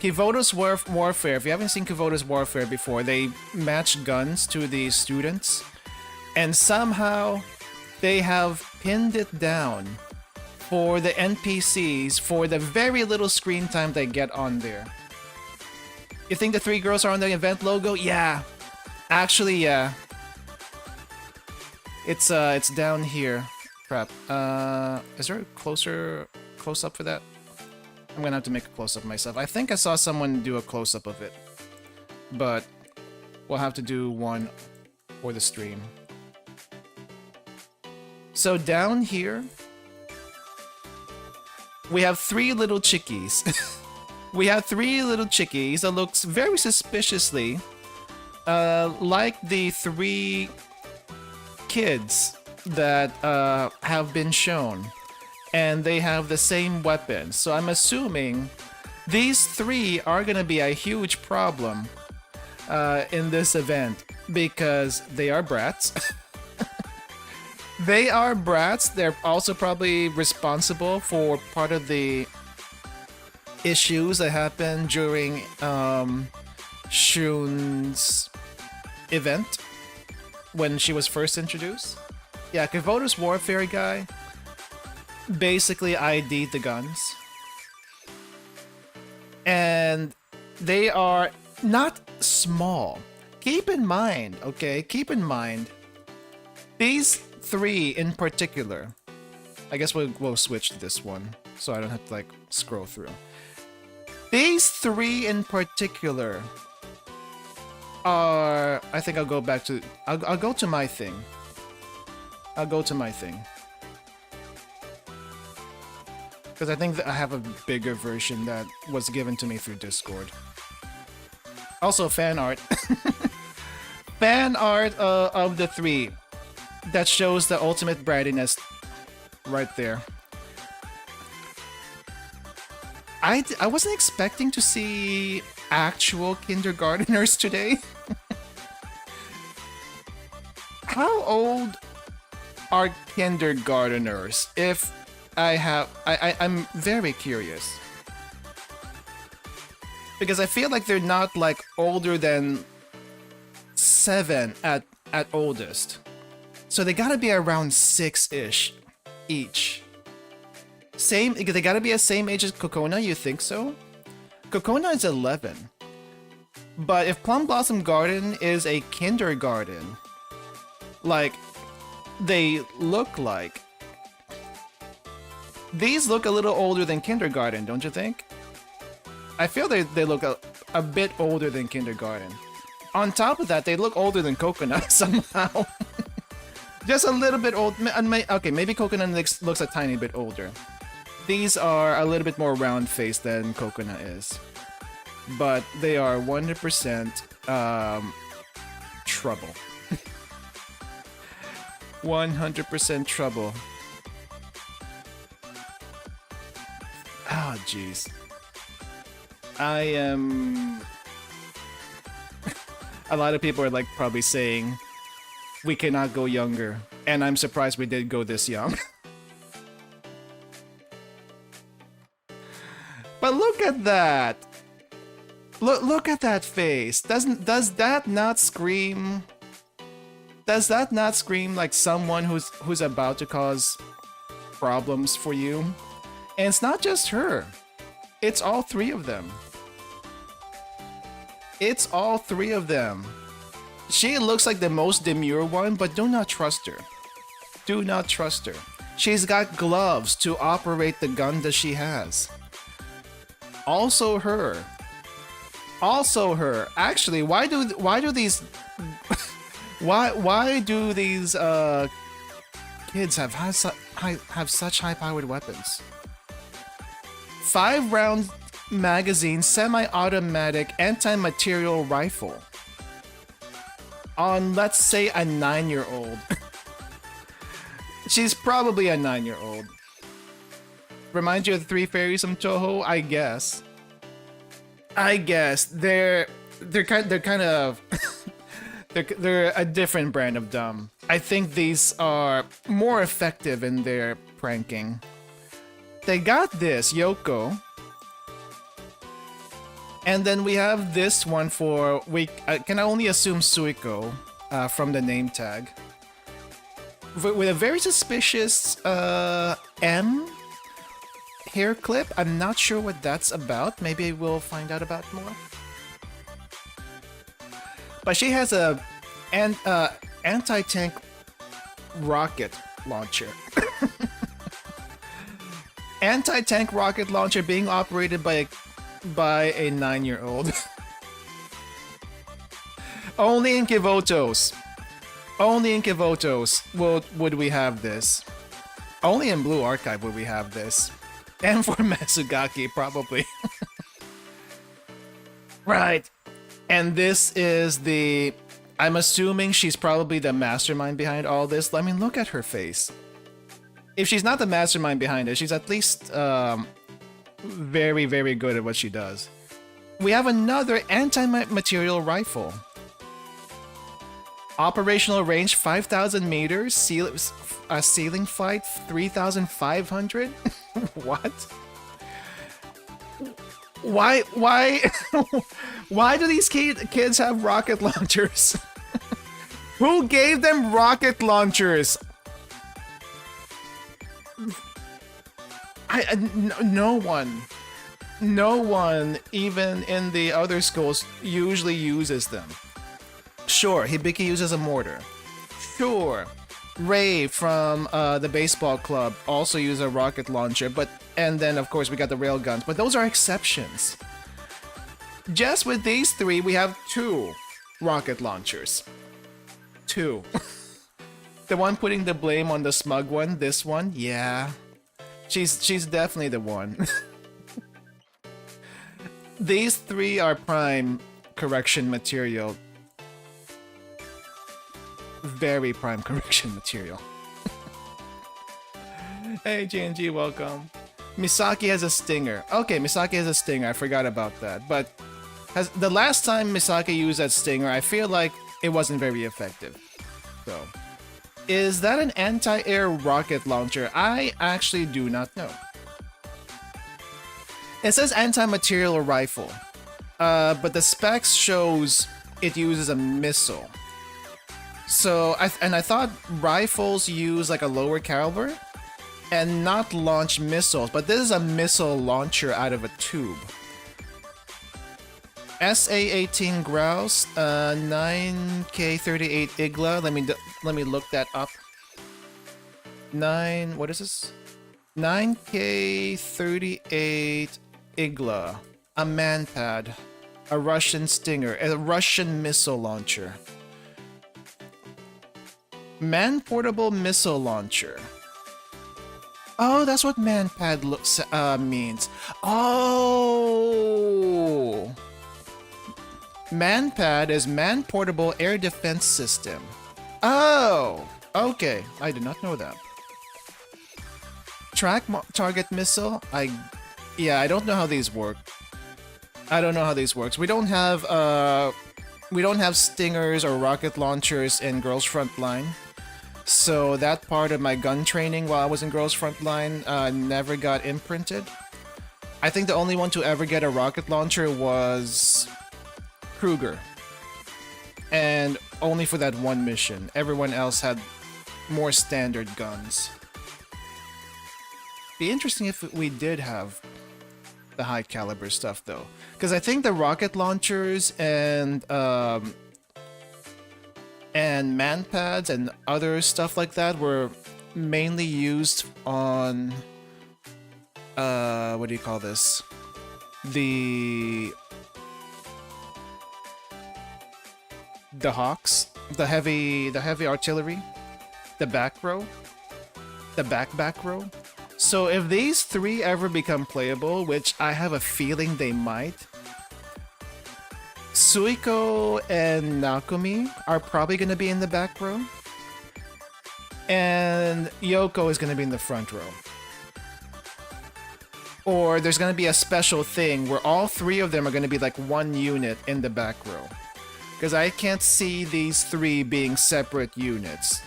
Kivoto's Warfare, if you haven't seen Kivoto's Warfare before, they match guns to the students, and somehow they have pinned it down for the NPCs for the very little screen time they get on there. You think the three girls are on the event logo? Yeah. Actually, yeah. It's down here. Crap. Is there a close-up for that? I'm gonna have to make a close-up myself. I think I saw someone do a close-up of it, but we'll have to do one for the stream. So down here, we have three little chickies. We have three little chickies that looks very suspiciously like the three kids that have been shown, and they have the same weapons. So I'm assuming these three are gonna be a huge problem in this event because they are brats. They are brats. They're also probably responsible for part of the issues that happened during Shun's event when she was first introduced. Yeah, Kivoto's Warfare guy basically ID'd the guns. And they are not small. Keep in mind, okay? Keep in mind, these three in particular, I guess we'll switch to this one so I don't have to like scroll through. These three in particular are... I think I'll go back to... I'll go to my thing. I'll go to my thing. Because I think that I have a bigger version that was given to me through Discord. Also, fan art. Fan art of the three. That shows the ultimate brattiness right there. I wasn't expecting to see actual kindergarteners today. How old are kindergarteners? If I'm very curious. Because I feel like they're not like older than 7 at oldest. So they gotta be around 6-ish each. Same, they gotta be the same age as Kokona, you think so? Kokona is 11. But if Plum Blossom Garden is a kindergarten, like, they look like... These look a little older than kindergarten, don't you think? I feel they look a bit older than kindergarten. On top of that, they look older than Coconut somehow. Just a little bit old. Okay, maybe Coconut looks a tiny bit older. These are a little bit more round-faced than Coconut is. But they are 100% trouble. 100% trouble. Ah, jeez. I am... A lot of people are like probably saying we cannot go younger. And I'm surprised we did go this young. But look at that! Look at that face. Does that not scream? Does that not scream like someone who's about to cause problems for you? And it's not just her. It's all three of them. It's all three of them. She looks like the most demure one, but do not trust her. Do not trust her. She's got gloves to operate the gun that she has. Also her. Also her. Actually, why do these why do these kids have such high-powered weapons? 5-round magazine, semi-automatic, anti-material rifle. On, let's say, a 9-year-old. She's probably a 9-year-old. Remind you of the three fairies from Toho? I guess. I guess they're kind of they're a different brand of dumb. I think these are more effective in their pranking. They got this, Yoko. And then we have this one for, we can only assume Suiko from the name tag. With a very suspicious M hair clip. I'm not sure what that's about. Maybe we'll find out about more. But she has a anti-tank rocket launcher. Anti-tank rocket launcher being operated by a 9-year-old. Only in Kivotos. Only in Kivotos would we have this. Only in Blue Archive would we have this. And for Matsugaki, probably. Right. And this is the... I'm assuming she's probably the mastermind behind all this. I mean, look at her face. If she's not the mastermind behind it, she's at least very, very good at what she does. We have another anti-material rifle. Operational range 5,000 meters. Ceiling fight 3,500. What? Why why do these kids have rocket launchers? Who gave them rocket launchers? No one. No one, even in the other schools, usually uses them. Sure, Hibiki uses a mortar. Sure, Ray from the baseball club also uses a rocket launcher, and then of course we got the rail guns, but those are exceptions. just with these three, we have 2 rocket launchers. 2. The one putting the blame on the smug one, this one, yeah. She's definitely the one. These 3 are prime correction material. Very prime correction material. Hey GNG, welcome. Misaki has a stinger. Okay, Misaki has a stinger. I forgot about that. But the last time Misaki used that stinger, I feel like it wasn't very effective. So, is that an anti-air rocket launcher? I actually do not know. It says anti-material rifle, but the specs shows it uses a missile. So, I thought rifles use like a lower caliber and not launch missiles, but this is a missile launcher out of a tube. SA-18 Grouse, 9K38 Igla. Let me look that up. What is this? 9K38 Igla, a manpad, a Russian Stinger, a Russian missile launcher. Man-portable missile launcher. Oh, that's what manpad means. Oh! Manpad is man-portable air defense system. Oh! Okay, I did not know that. Track target missile? Yeah, I don't know how these work. I don't know how these works. We don't have stingers or rocket launchers in Girls Frontline. So that part of my gun training while I was in Girls Frontline never got imprinted. I think the only one to ever get a rocket launcher was Kruger. And only for that one mission. Everyone else had more standard guns. Be interesting if we did have the high caliber stuff though. Because I think the rocket launchers and manpads and other stuff like that were mainly used on what do you call this? The Hawks, the heavy artillery, the back row, the back row. So if these 3 ever become playable, which I have a feeling they might, Suiko and Nakumi are probably going to be in the back row. And Yoko is going to be in the front row. Or there's going to be a special thing where all 3 of them are going to be like one unit in the back row. Because I can't see these 3 being separate units.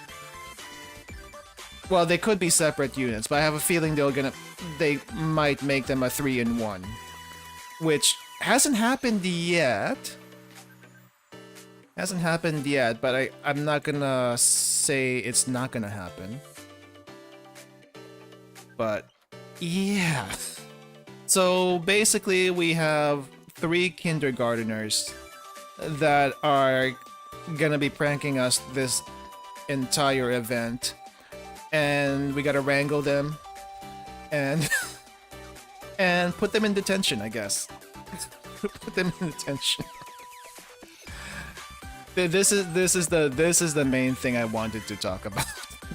Well, they could be separate units, but I have a feeling they might make them a 3-in-1. Which hasn't happened yet. Hasn't happened yet, but I'm not gonna say it's not gonna happen. But, yeah. So, basically, we have 3 kindergarteners that are gonna be pranking us this entire event. And we gotta wrangle them. And... and put them in detention, I guess. Put them in detention. This is the main thing I wanted to talk about.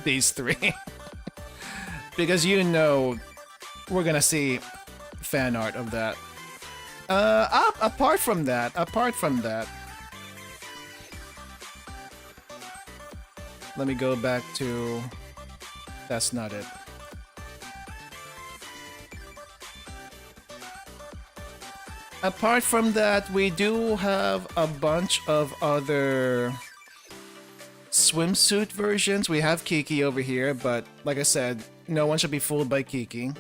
These 3. Because you know we're gonna see fan art of that. Apart from that, let me go back to... That's not it. Apart from that, we do have a bunch of other swimsuit versions. We have Kiki over here, but like I said, no one should be fooled by Kiki.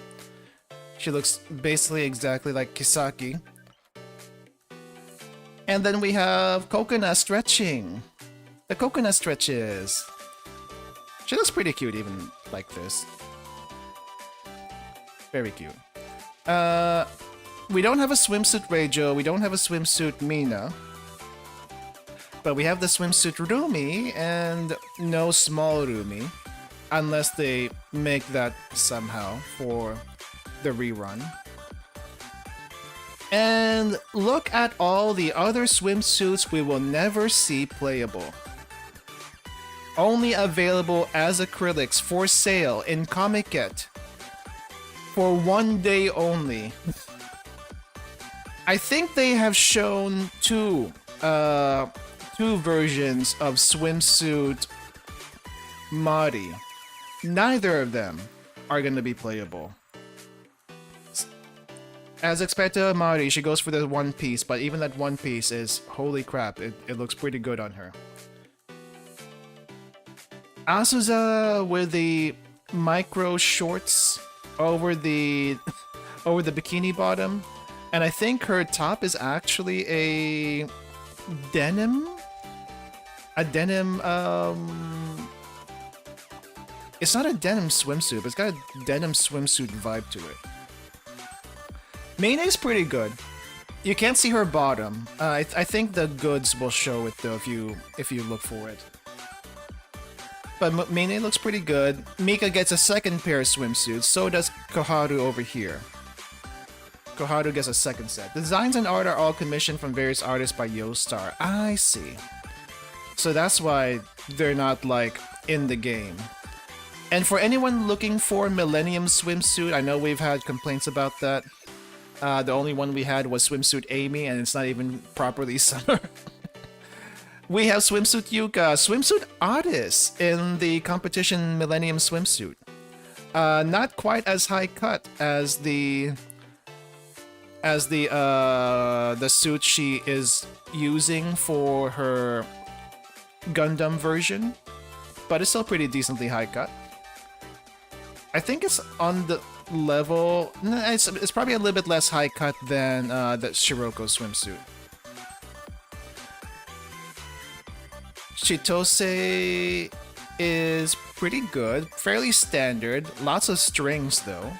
She looks basically exactly like Kisaki. And then we have Coconut Stretching. The Coconut Stretches. She looks pretty cute even like this. Very cute. We don't have a swimsuit Reijo, we don't have a swimsuit Mina. But we have the swimsuit Rumi and no small Rumi. Unless they make that somehow for the rerun. And look at all the other swimsuits we will never see playable. Only available as acrylics for sale in Comiket. For 1 day only. I think they have shown two versions of swimsuit Mari. Neither of them are going to be playable. As expected, Mari, she goes for the one piece, but even that one piece is, holy crap, it looks pretty good on her. Asuza with the micro shorts over the bikini bottom, and I think her top is actually a denim. It's not a denim swimsuit, but it's got a denim swimsuit vibe to it. Maine's pretty good. You can't see her bottom. I think the goods will show it though if you look for it. But Maine looks pretty good. Mika gets a second pair of swimsuits, so does Koharu over here. Koharu gets a second set. Designs and art are all commissioned from various artists by YoStar. I see. So that's why they're not like in the game. And for anyone looking for Millennium swimsuit, I know we've had complaints about that. The only one we had was swimsuit Amy, and it's not even properly summer. We have swimsuit Yuka, swimsuit Otis in the competition Millennium swimsuit. Not quite as high cut as the suit she is using for her Gundam version, but it's still pretty decently high cut. I think it's on the level. It's probably a little bit less high cut than the Shiroko swimsuit. Chitose is pretty good, fairly standard, lots of strings though.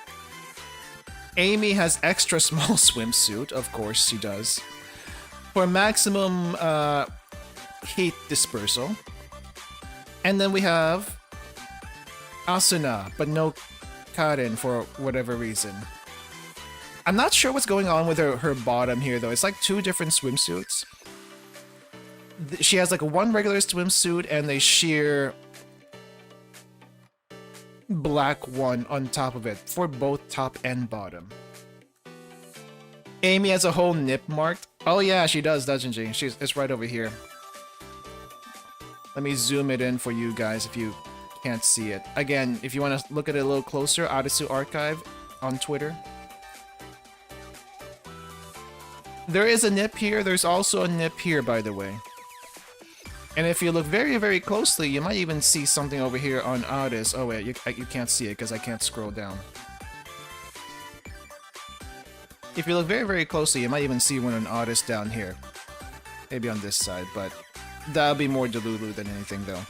Amy has extra small swimsuit, of course she does, for maximum heat dispersal. And then we have Asuna, but no Karen for whatever reason. I'm not sure what's going on with her bottom here though. It's like two different swimsuits. She has like one regular swimsuit and a sheer black one on top of it for both top and bottom. Amy has a whole nip marked. Oh yeah, she does, doesn't she? It's right over here. Let me zoom it in for you guys if you can't see it. Again, if you want to look at it a little closer, Adisu Archive on Twitter. There is a nip here. There's also a nip here, by the way. And if you look very, very closely, you might even see something over here on Otis. Oh wait, you can't see it because I can't scroll down. If you look very, very closely, you might even see one on Otis down here. Maybe on this side, but that'll be more Delulu than anything though.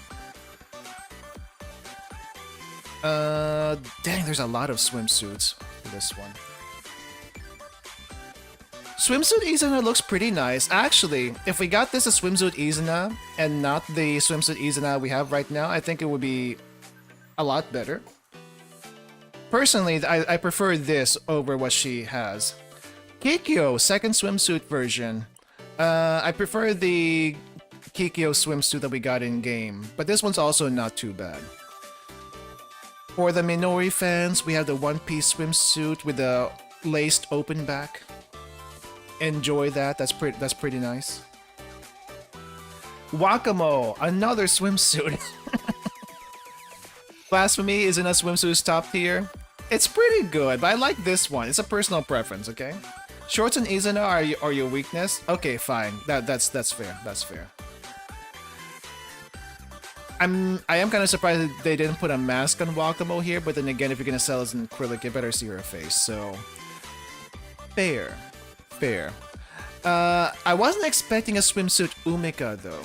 Dang, there's a lot of swimsuits for this one. Swimsuit Izuna looks pretty nice. Actually, if we got this as swimsuit Izuna and not the swimsuit Izuna we have right now, I think it would be a lot better. Personally, I prefer this over what she has. Kikyo, second swimsuit version. I prefer the Kikyo swimsuit that we got in game, but this one's also not too bad. For the Minori fans, we have the one-piece swimsuit with the laced open back. Enjoy that. That's pretty nice. Wakamo, another swimsuit. Blasphemy is in a swimsuit's top tier. It's pretty good, but I like this one. It's a personal preference, okay? Shorts and Izuna are your weakness. Okay, fine. That's fair. That's fair. I am kind of surprised that they didn't put a mask on Wakamo here, but then again, if you're gonna sell as an acrylic, you better see her face. So fair. Fair. I wasn't expecting a swimsuit Umika though.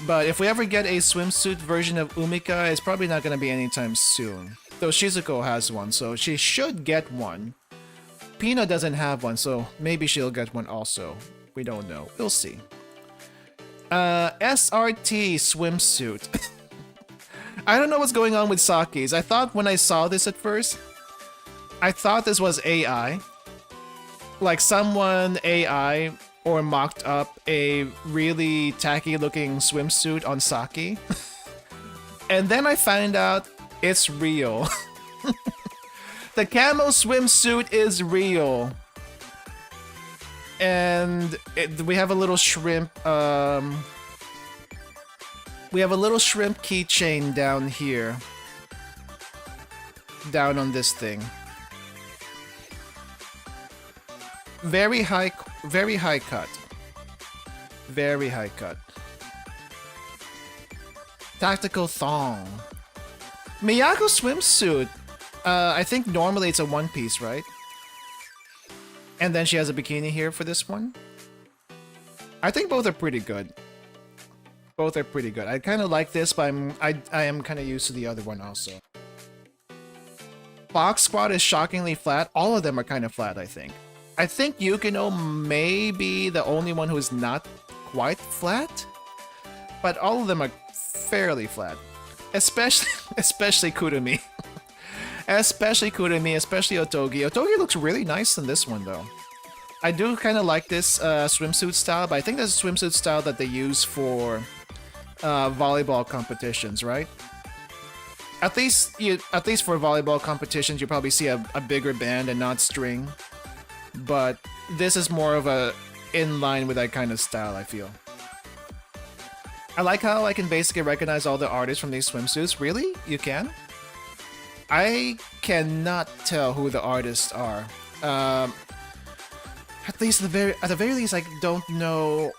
But if we ever get a swimsuit version of Umika, it's probably not going to be anytime soon. Though Shizuko has one, so she should get one. Pino doesn't have one, so maybe she'll get one also. We don't know. We'll see. SRT swimsuit. I don't know what's going on with Saki's. I thought when I saw this at first, I thought this was AI. Like someone AI or mocked up a really tacky looking swimsuit on Saki. And then I find out it's real. The camo swimsuit is real. And we have a little shrimp, we have a little shrimp keychain down here. Down on this thing. Very high cut. Very high cut. Tactical thong. Miyako swimsuit. I think normally it's a one piece, right? And then she has a bikini here for this one. I think both are pretty good. Both are pretty good. I kind of like this, but I am kind of used to the other one also. Fox Squad is shockingly flat. All of them are kind of flat, I think. I think Yukino may be the only one who is not quite flat, but all of them are fairly flat. Especially Kurumi. Especially Otogi. Otogi looks really nice in this one, though. I do kind of like this swimsuit style, but I think that's a swimsuit style that they use for volleyball competitions, right? At least for volleyball competitions, you probably see a bigger band and not string. But this is more of a in line with that kind of style, I feel. I like how I can basically recognize all the artists from these swimsuits. Really? You can? I cannot tell who the artists are. At the very least, I don't know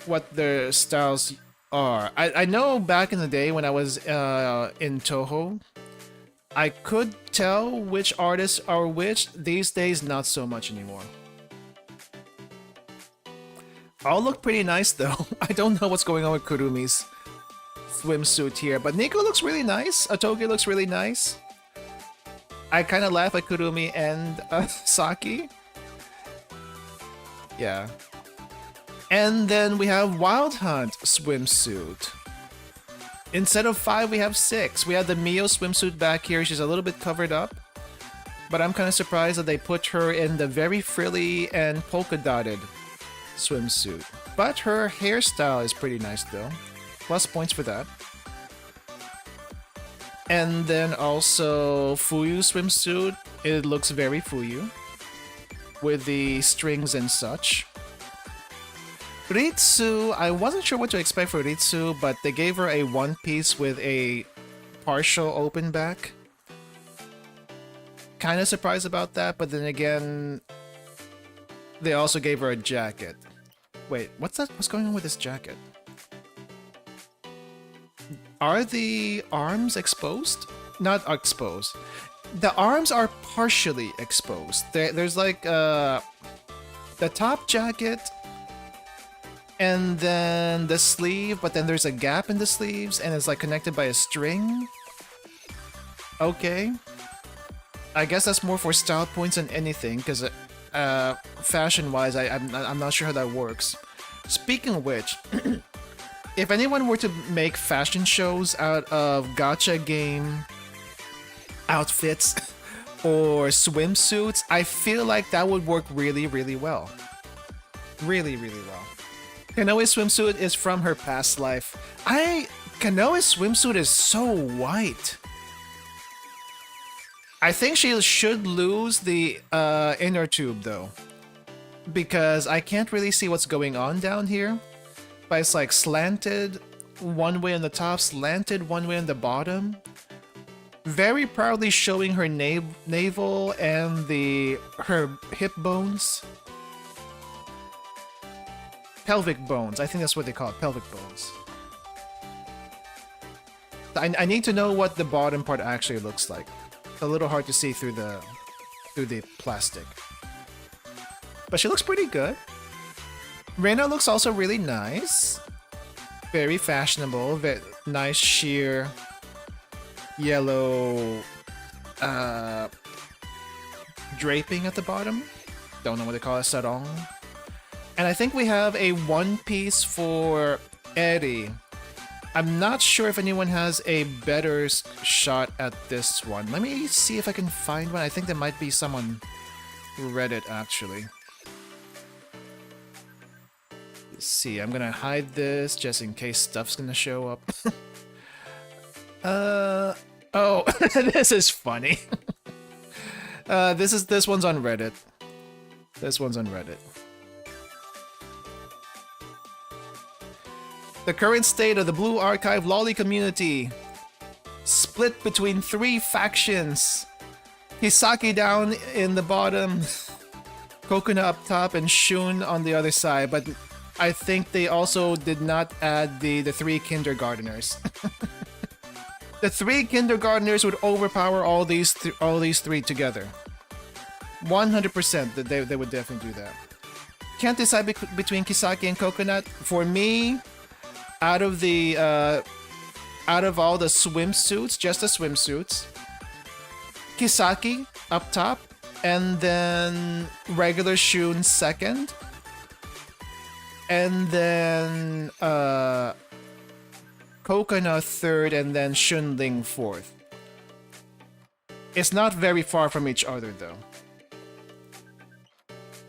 what their styles are. I know back in the day when I was in Toho, I could tell which artists are which. These days, not so much anymore. All look pretty nice though. I don't know what's going on with Kurumi's swimsuit here, but Nico looks really nice. Otogi looks really nice. I kind of laugh at Kurumi and Saki. Yeah. And then we have Wild Hunt swimsuit. Instead of 5, we have 6. We have the Mio swimsuit back here. She's a little bit covered up. But I'm kind of surprised that they put her in the very frilly and polka-dotted swimsuit. But her hairstyle is pretty nice though. Plus points for that. And then also Fuyu swimsuit. It looks very Fuyu. With the strings and such. Ritsu, I wasn't sure what to expect for Ritsu, but they gave her a one piece with a partial open back. Kind of surprised about that, but then again, they also gave her a jacket. Wait, what's that? What's going on with this jacket? Are the arms exposed? Not exposed. The arms are partially exposed. There's like the top jacket and then the sleeve, but then there's a gap in the sleeves and it's like connected by a string. Okay. I guess that's more for style points than anything, because fashion-wise, I'm not sure how that works. Speaking of which, if anyone were to make fashion shows out of gacha game outfits or swimsuits, I feel like that would work really, really well. Really, really well. Kanoe's swimsuit is from her past life. Kanoe's swimsuit is so white. I think she should lose the inner tube though, because I can't really see what's going on down here. But it's like slanted one way on the top, slanted one way on the bottom. Very proudly showing her navel and her hip bones. Pelvic bones, I think that's what they call it, pelvic bones. I need to know what the bottom part actually looks like. It's a little hard to see through the plastic. But she looks pretty good. Reina looks also really nice. Very fashionable, very nice sheer yellow draping at the bottom. Don't know what they call it, sarong. And I think we have a one piece for Eri. I'm not sure if anyone has a better shot at this one. Let me see if I can find one. I think there might be someone Reddit actually. see, I'm gonna hide this just in case stuff's gonna show up. Oh, this is funny. This one's on Reddit. This one's on Reddit. The current state of the Blue Archive lolly community. Split between 3 factions. Hisaki down in the bottom, Coconut up top, and Shun on the other side. But I think they also did not add the 3 kindergarteners. The 3 kindergarteners would overpower all these 3 together. 100% that they would definitely do that. Can't decide between Kisaki and Coconut. For me, out of all the swimsuits, just the swimsuits, Kisaki up top, and then regular Shun second, and then Coconut third, and then Shunling fourth. It's not very far from each other though.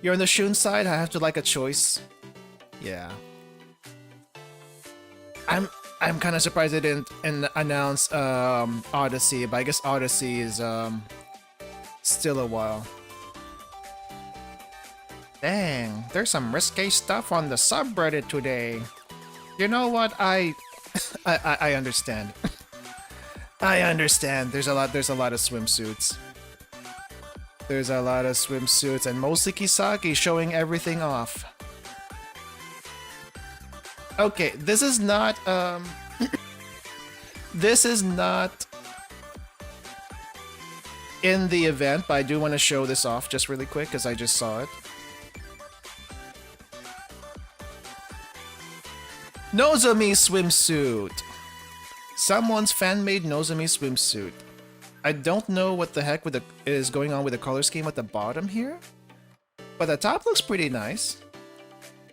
You're on the Shun side, I have to like a choice. Yeah. I'm kind of surprised they didn't announce Odyssey, but I guess Odyssey is still a while. Dang, there's some risque stuff on the subreddit today. You know what? I understand. I understand. There's a lot of swimsuits. There's a lot of swimsuits, and mostly Kisaki showing everything off. Okay, this is not this is not in the event, but I do want to show this off just really quick because I just saw it. Nozomi swimsuit. Someone's fan-made Nozomi swimsuit. I don't know what the heck is going on with the color scheme at the bottom here, but the top looks pretty nice.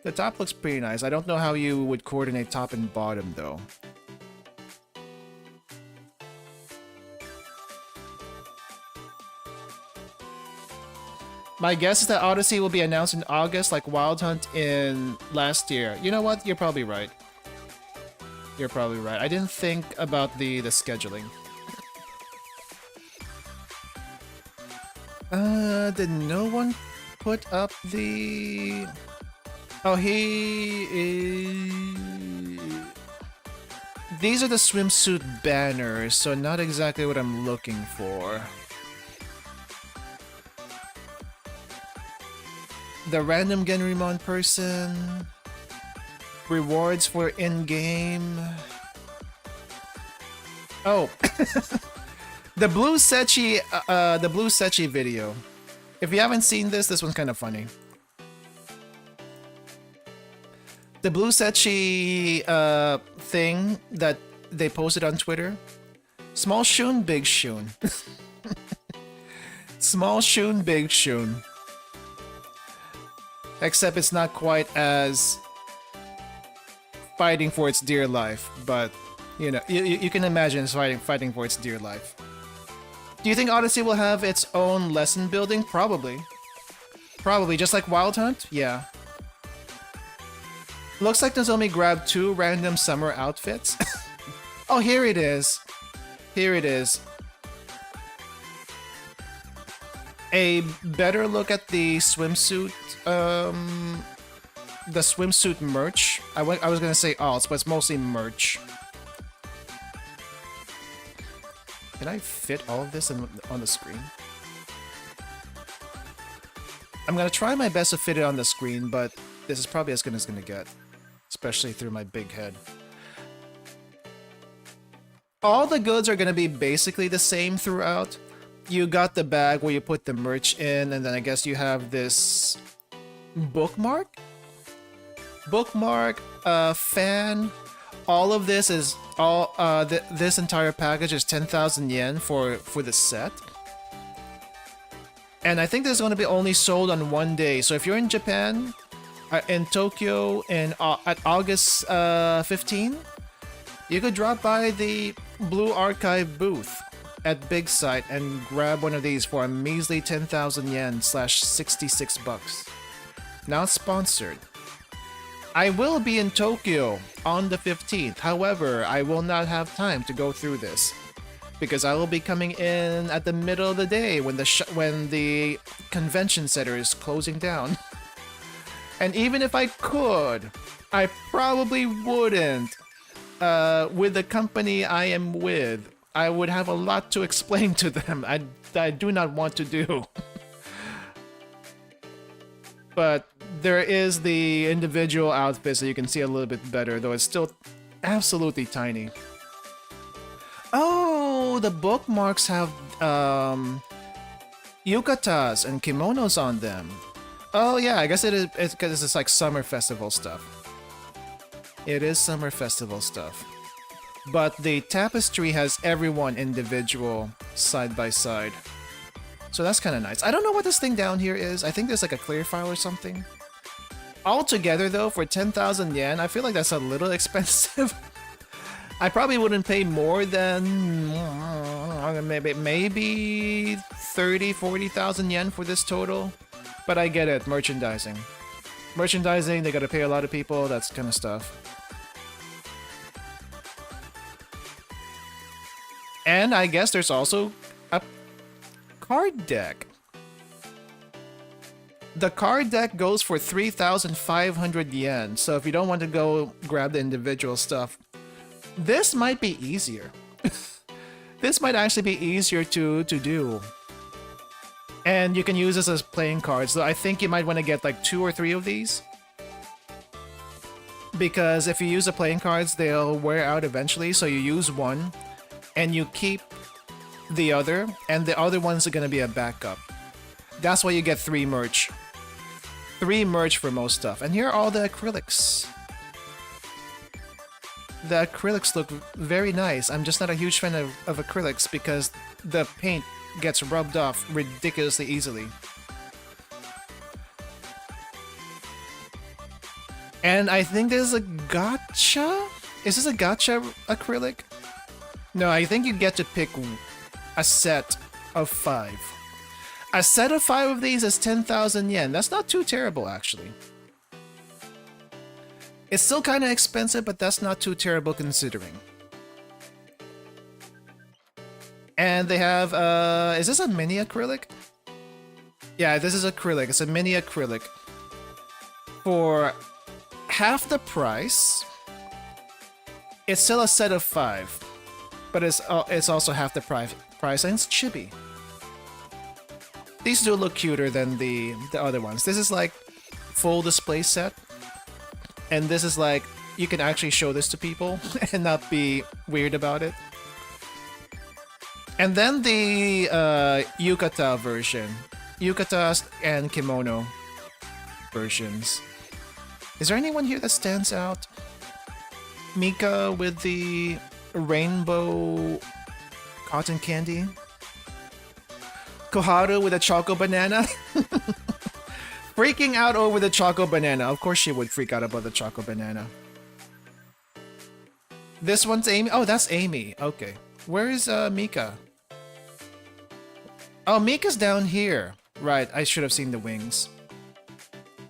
The top looks pretty nice. I don't know how you would coordinate top and bottom though. My guess is that Odyssey will be announced in August like Wild Hunt in last year. You know what? You're probably right. You're probably right. I didn't think about the scheduling. Did no one put up the... Oh, he is... These are the swimsuit banners, so not exactly what I'm looking for. The random Genrymon person. Rewards for in-game. Oh. The Blue Sechi video. If you haven't seen this one's kind of funny. The Blue Sechi thing that they posted on Twitter. Small Shun, big Shun. Small Shun, big Shun. Except it's not quite as fighting for its dear life, but you know, you can imagine it's fighting for its dear life. Do you think Odyssey will have its own lesson building? Probably. Probably, just like Wild Hunt? Yeah. Looks like Nozomi grabbed 2 random summer outfits. Oh, here it is. Here it is. A better look at the swimsuit, merch. I was gonna say alts, but it's mostly merch. Can I fit all of this on the screen? I'm gonna try my best to fit it on the screen, but this is probably as good as it's gonna get. Especially through my big head. All the goods are gonna be basically the same throughout. You got the bag where you put the merch in, and then I guess you have this bookmark? Fan. All of this is this entire package is 10,000 yen for the set. And I think this is going to be only sold on one day. So if you're in Japan, in Tokyo, at August 15, you could drop by the Blue Archive booth at Big Sight and grab one of these for a measly 10,000 yen / 66 bucks. Not sponsored. I will be in Tokyo on the 15th. However, I will not have time to go through this because I will be coming in at the middle of the day when the convention center is closing down. And even if I could, I probably wouldn't. With the company I am with, I would have a lot to explain to them. I do not want to do. But there is the individual outfit so you can see a little bit better, though it's still absolutely tiny. Oh, the bookmarks have yukatas and kimonos on them. Oh yeah, I guess it's because it's like summer festival stuff. It is summer festival stuff. But the tapestry has everyone individual side by side. So that's kind of nice. I don't know what this thing down here is. I think there's like a clear file or something. Altogether though, for 10,000 yen, I feel like that's a little expensive. I probably wouldn't pay more than maybe 30, 40,000 yen for this total. But I get it, merchandising. Merchandising, they gotta pay a lot of people, that's kind of stuff. And I guess there's also a card deck. The card deck goes for 3,500 yen, so if you don't want to go grab the individual stuff, this might be easier. This might actually be easier to do. And you can use this as playing cards, so I think you might want to get like 2 or 3 of these. Because if you use the playing cards, they'll wear out eventually, so you use one, and you keep the other, and the other ones are going to be a backup. That's why you get 3 merch. 3 merch for most stuff. And here are all the acrylics. The acrylics look very nice. I'm just not a huge fan of acrylics because the paint gets rubbed off ridiculously easily. And I think there's a gacha? Is this a gacha acrylic? No, I think you get to pick a set of 5. A set of 5 of these is 10,000 yen. That's not too terrible, actually. It's still kind of expensive, but that's not too terrible considering. And they have, is this a mini acrylic? Yeah, this is acrylic. It's a mini acrylic. For half the price, it's still a set of 5. But it's also half the price, and it's chibi. These do look cuter than the other ones. This is like full display set. And this is like, you can actually show this to people and not be weird about it. And then the yukata version. Yukata and kimono versions. Is there anyone here that stands out? Mika with the rainbow cotton candy? Koharu with a choco banana? Freaking out over the choco banana. Of course she would freak out about the choco banana. This one's Amy? Oh, that's Amy. Okay. Where is Mika? Oh, Mika's down here. Right, I should have seen the wings.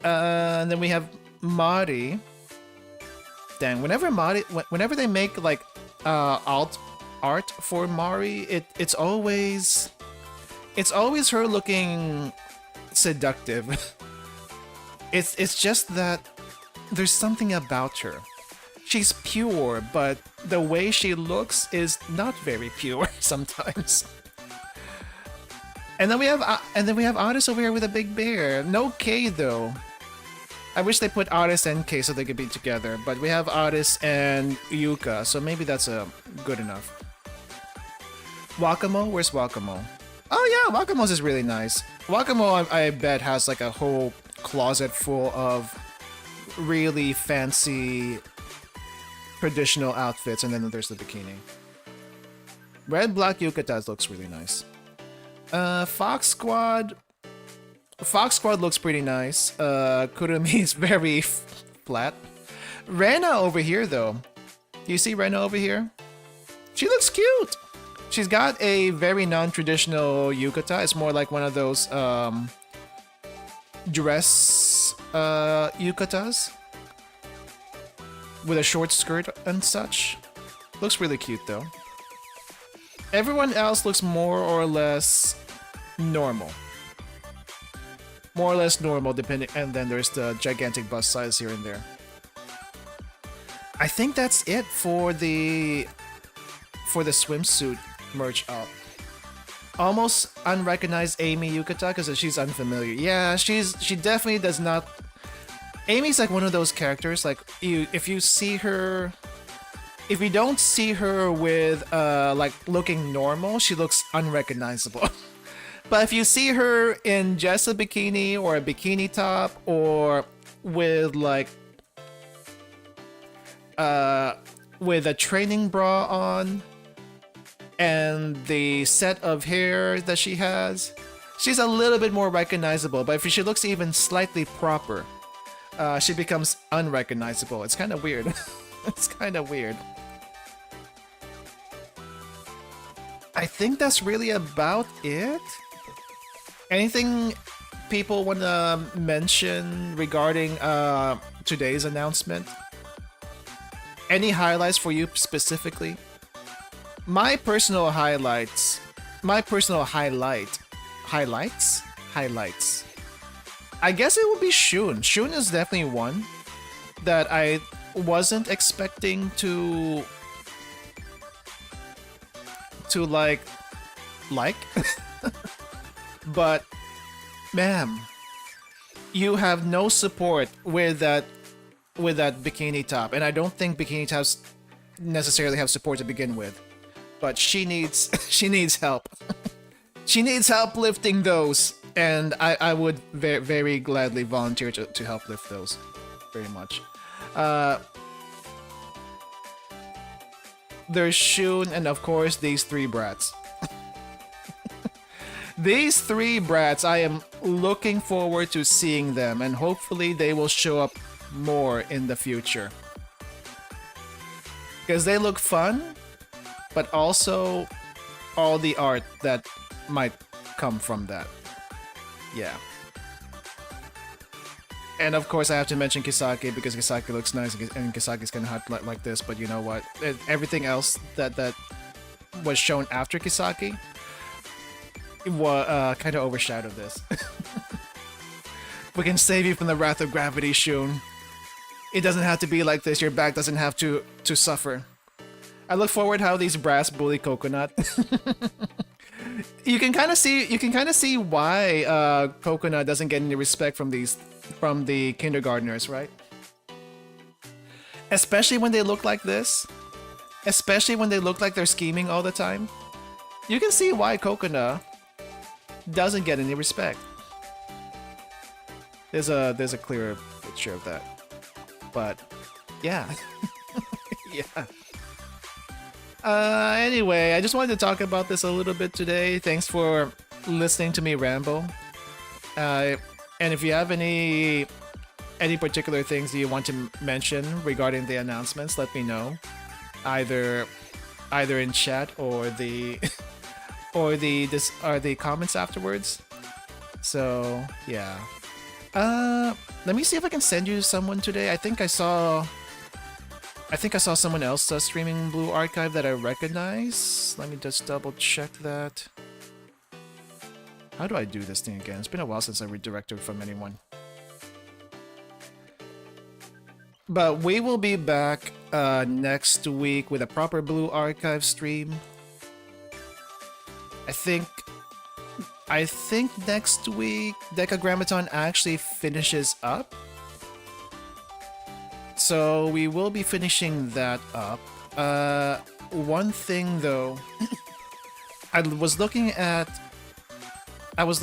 And then we have Mari. Dang, whenever they make like alt art for Mari, it's always her looking seductive. It's just that there's something about her. She's pure, but the way she looks is not very pure sometimes. And then we have Otis over here with a big bear. No K though. I wish they put Otis and K so they could be together, but we have Otis and Yuka, so maybe that's good enough. Wakamo? Where's Wakamo? Oh yeah, Wakamo's is really nice. Wakamo, I bet, has like a whole closet full of really fancy traditional outfits, and then there's the bikini. Red Black Yukatas looks really nice. Fox Squad looks pretty nice. Kurumi is very flat. Rena over here though. Do you see Rena over here? She looks cute! She's got a very non-traditional yukata. It's more like one of those dress yukatas. with a short skirt and such. Looks really cute though. Everyone else looks more or less normal. More or less normal, depending, and then there's the gigantic bust size here and there. I think that's it for the swimsuit merch up. Almost unrecognized Amy Yukata because she's unfamiliar. Yeah, she definitely does not. Amy's like one of those characters, like if you see her, if you don't see her with like looking normal, she looks unrecognizable. But if you see her in just a bikini or a bikini top or with like with a training bra on and the set of hair that she has, she's a little bit more recognizable. But if she looks even slightly proper, she becomes unrecognizable. It's kind of weird. It's kind of weird. I think that's really about it. Anything people want to mention regarding today's announcement? Any highlights for you specifically? My personal highlights. Highlights. I guess it would be Shun. Shun is definitely one that I wasn't expecting to like. But, ma'am, you have no support with that bikini top, and I don't think bikini tops necessarily have support to begin with. But she needs help. She needs help lifting those, and I would very gladly volunteer to help lift those, very much. There's Shun, and of course these three brats. These three brats, I am looking forward to seeing them, and hopefully they will show up more in the future. Because they look fun, but also all the art that might come from that. Yeah. And of course I have to mention Kisaki, because Kisaki looks nice, and Kisaki's kind of hot like this, but you know what? Everything else that was shown after Kisaki kind of overshadowed this. We can save you from the wrath of gravity, Shun. It doesn't have to be like this. Your back doesn't have to suffer. I look forward how these brats bully Coconut. You can kind of see why Coconut doesn't get any respect from the kindergartners, right? Especially when they look like this. Especially when they look like they're scheming all the time. You can see why Coconut doesn't get any respect. There's a clearer picture of that. But yeah. Yeah. Anyway, I just wanted to talk about this a little bit today. Thanks for listening to me ramble. And if you have any particular things that you want to mention regarding the announcements, let me know. Either in chat or the comments afterwards. So yeah. Let me see if I can send you someone today. I think I saw someone else streaming Blue Archive that I recognize. Let me just double check that. How do I do this thing again? It's been a while since I redirected from anyone. But we will be back next week with a proper Blue Archive stream. I think next week Decagrammaton actually finishes up. So we will be finishing that up. One thing though, I was looking at what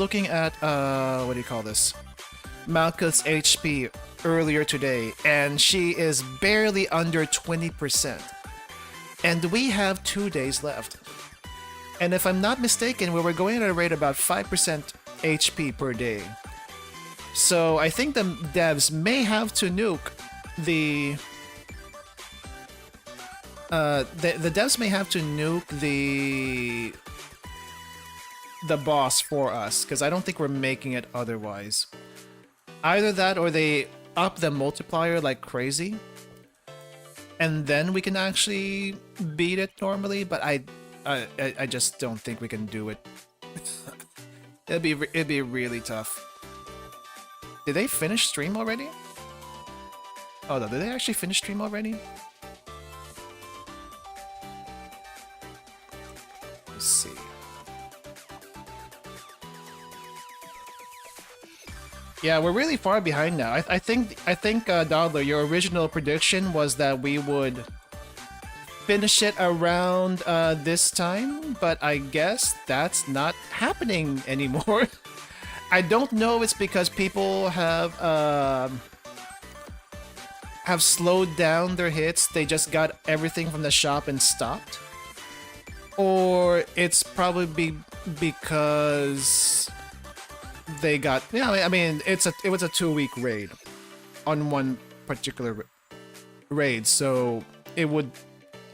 do you call this? Malkuth's HP earlier today, and she is barely under 20%. And we have 2 days left. And if I'm not mistaken, we were going at a rate about 5% HP per day. So I think the devs may have to nuke the devs may have to nuke the boss for us, because I don't think we're making it otherwise. Either that or they up the multiplier like crazy. and then we can actually beat it normally. But I just don't think we can do it. It'd be really tough. Did they finish stream already? Oh no, did they actually finish stream already? Let's see. Yeah, we're really far behind now. I think Dodler, your original prediction was that we would finish it around this time, but I guess that's not happening anymore. I don't know if it's because people have slowed down their hits. They just got everything from the shop and stopped, or it's probably because they got, yeah, I mean, it was a 2-week raid on one particular raid, so it would,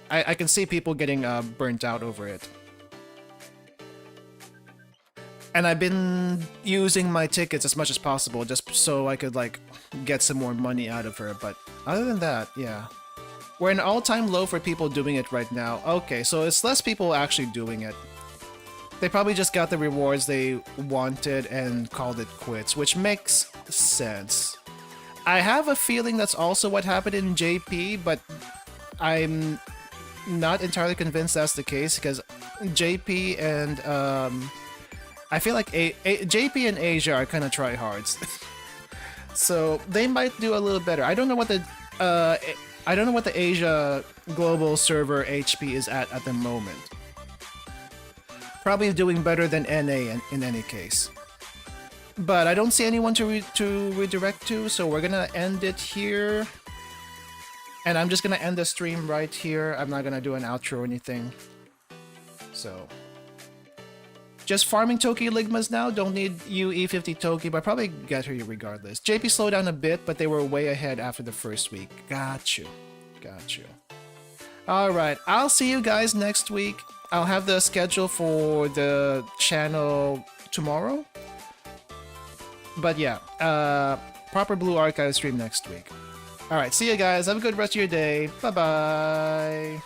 I can see people getting burnt out over it. And I've been using my tickets as much as possible just so I could like get some more money out of her, but other than that, yeah. We're an all-time low for people doing it right now. Okay, so it's less people actually doing it. They probably just got the rewards they wanted and called it quits, which makes sense. I have a feeling that's also what happened in JP, but I'm not entirely convinced that's the case, because JP and I feel like JP and Asia are kind of tryhards. So they might do a little better. I don't know what the Asia global server HP is at the moment. Probably doing better than NA in any case. But I don't see anyone to redirect to, so we're gonna end it here. And I'm just gonna end the stream right here. I'm not gonna do an outro or anything. So just farming Toki Ligmas now. Don't need you E50 Toki, but probably get her regardless. JP slowed down a bit, but they were way ahead after the first week. Got you. Got you. Alright, I'll see you guys next week. I'll have the schedule for the channel tomorrow. But yeah, proper Blue Archive stream next week. Alright, see you guys. Have a good rest of your day. Bye-bye.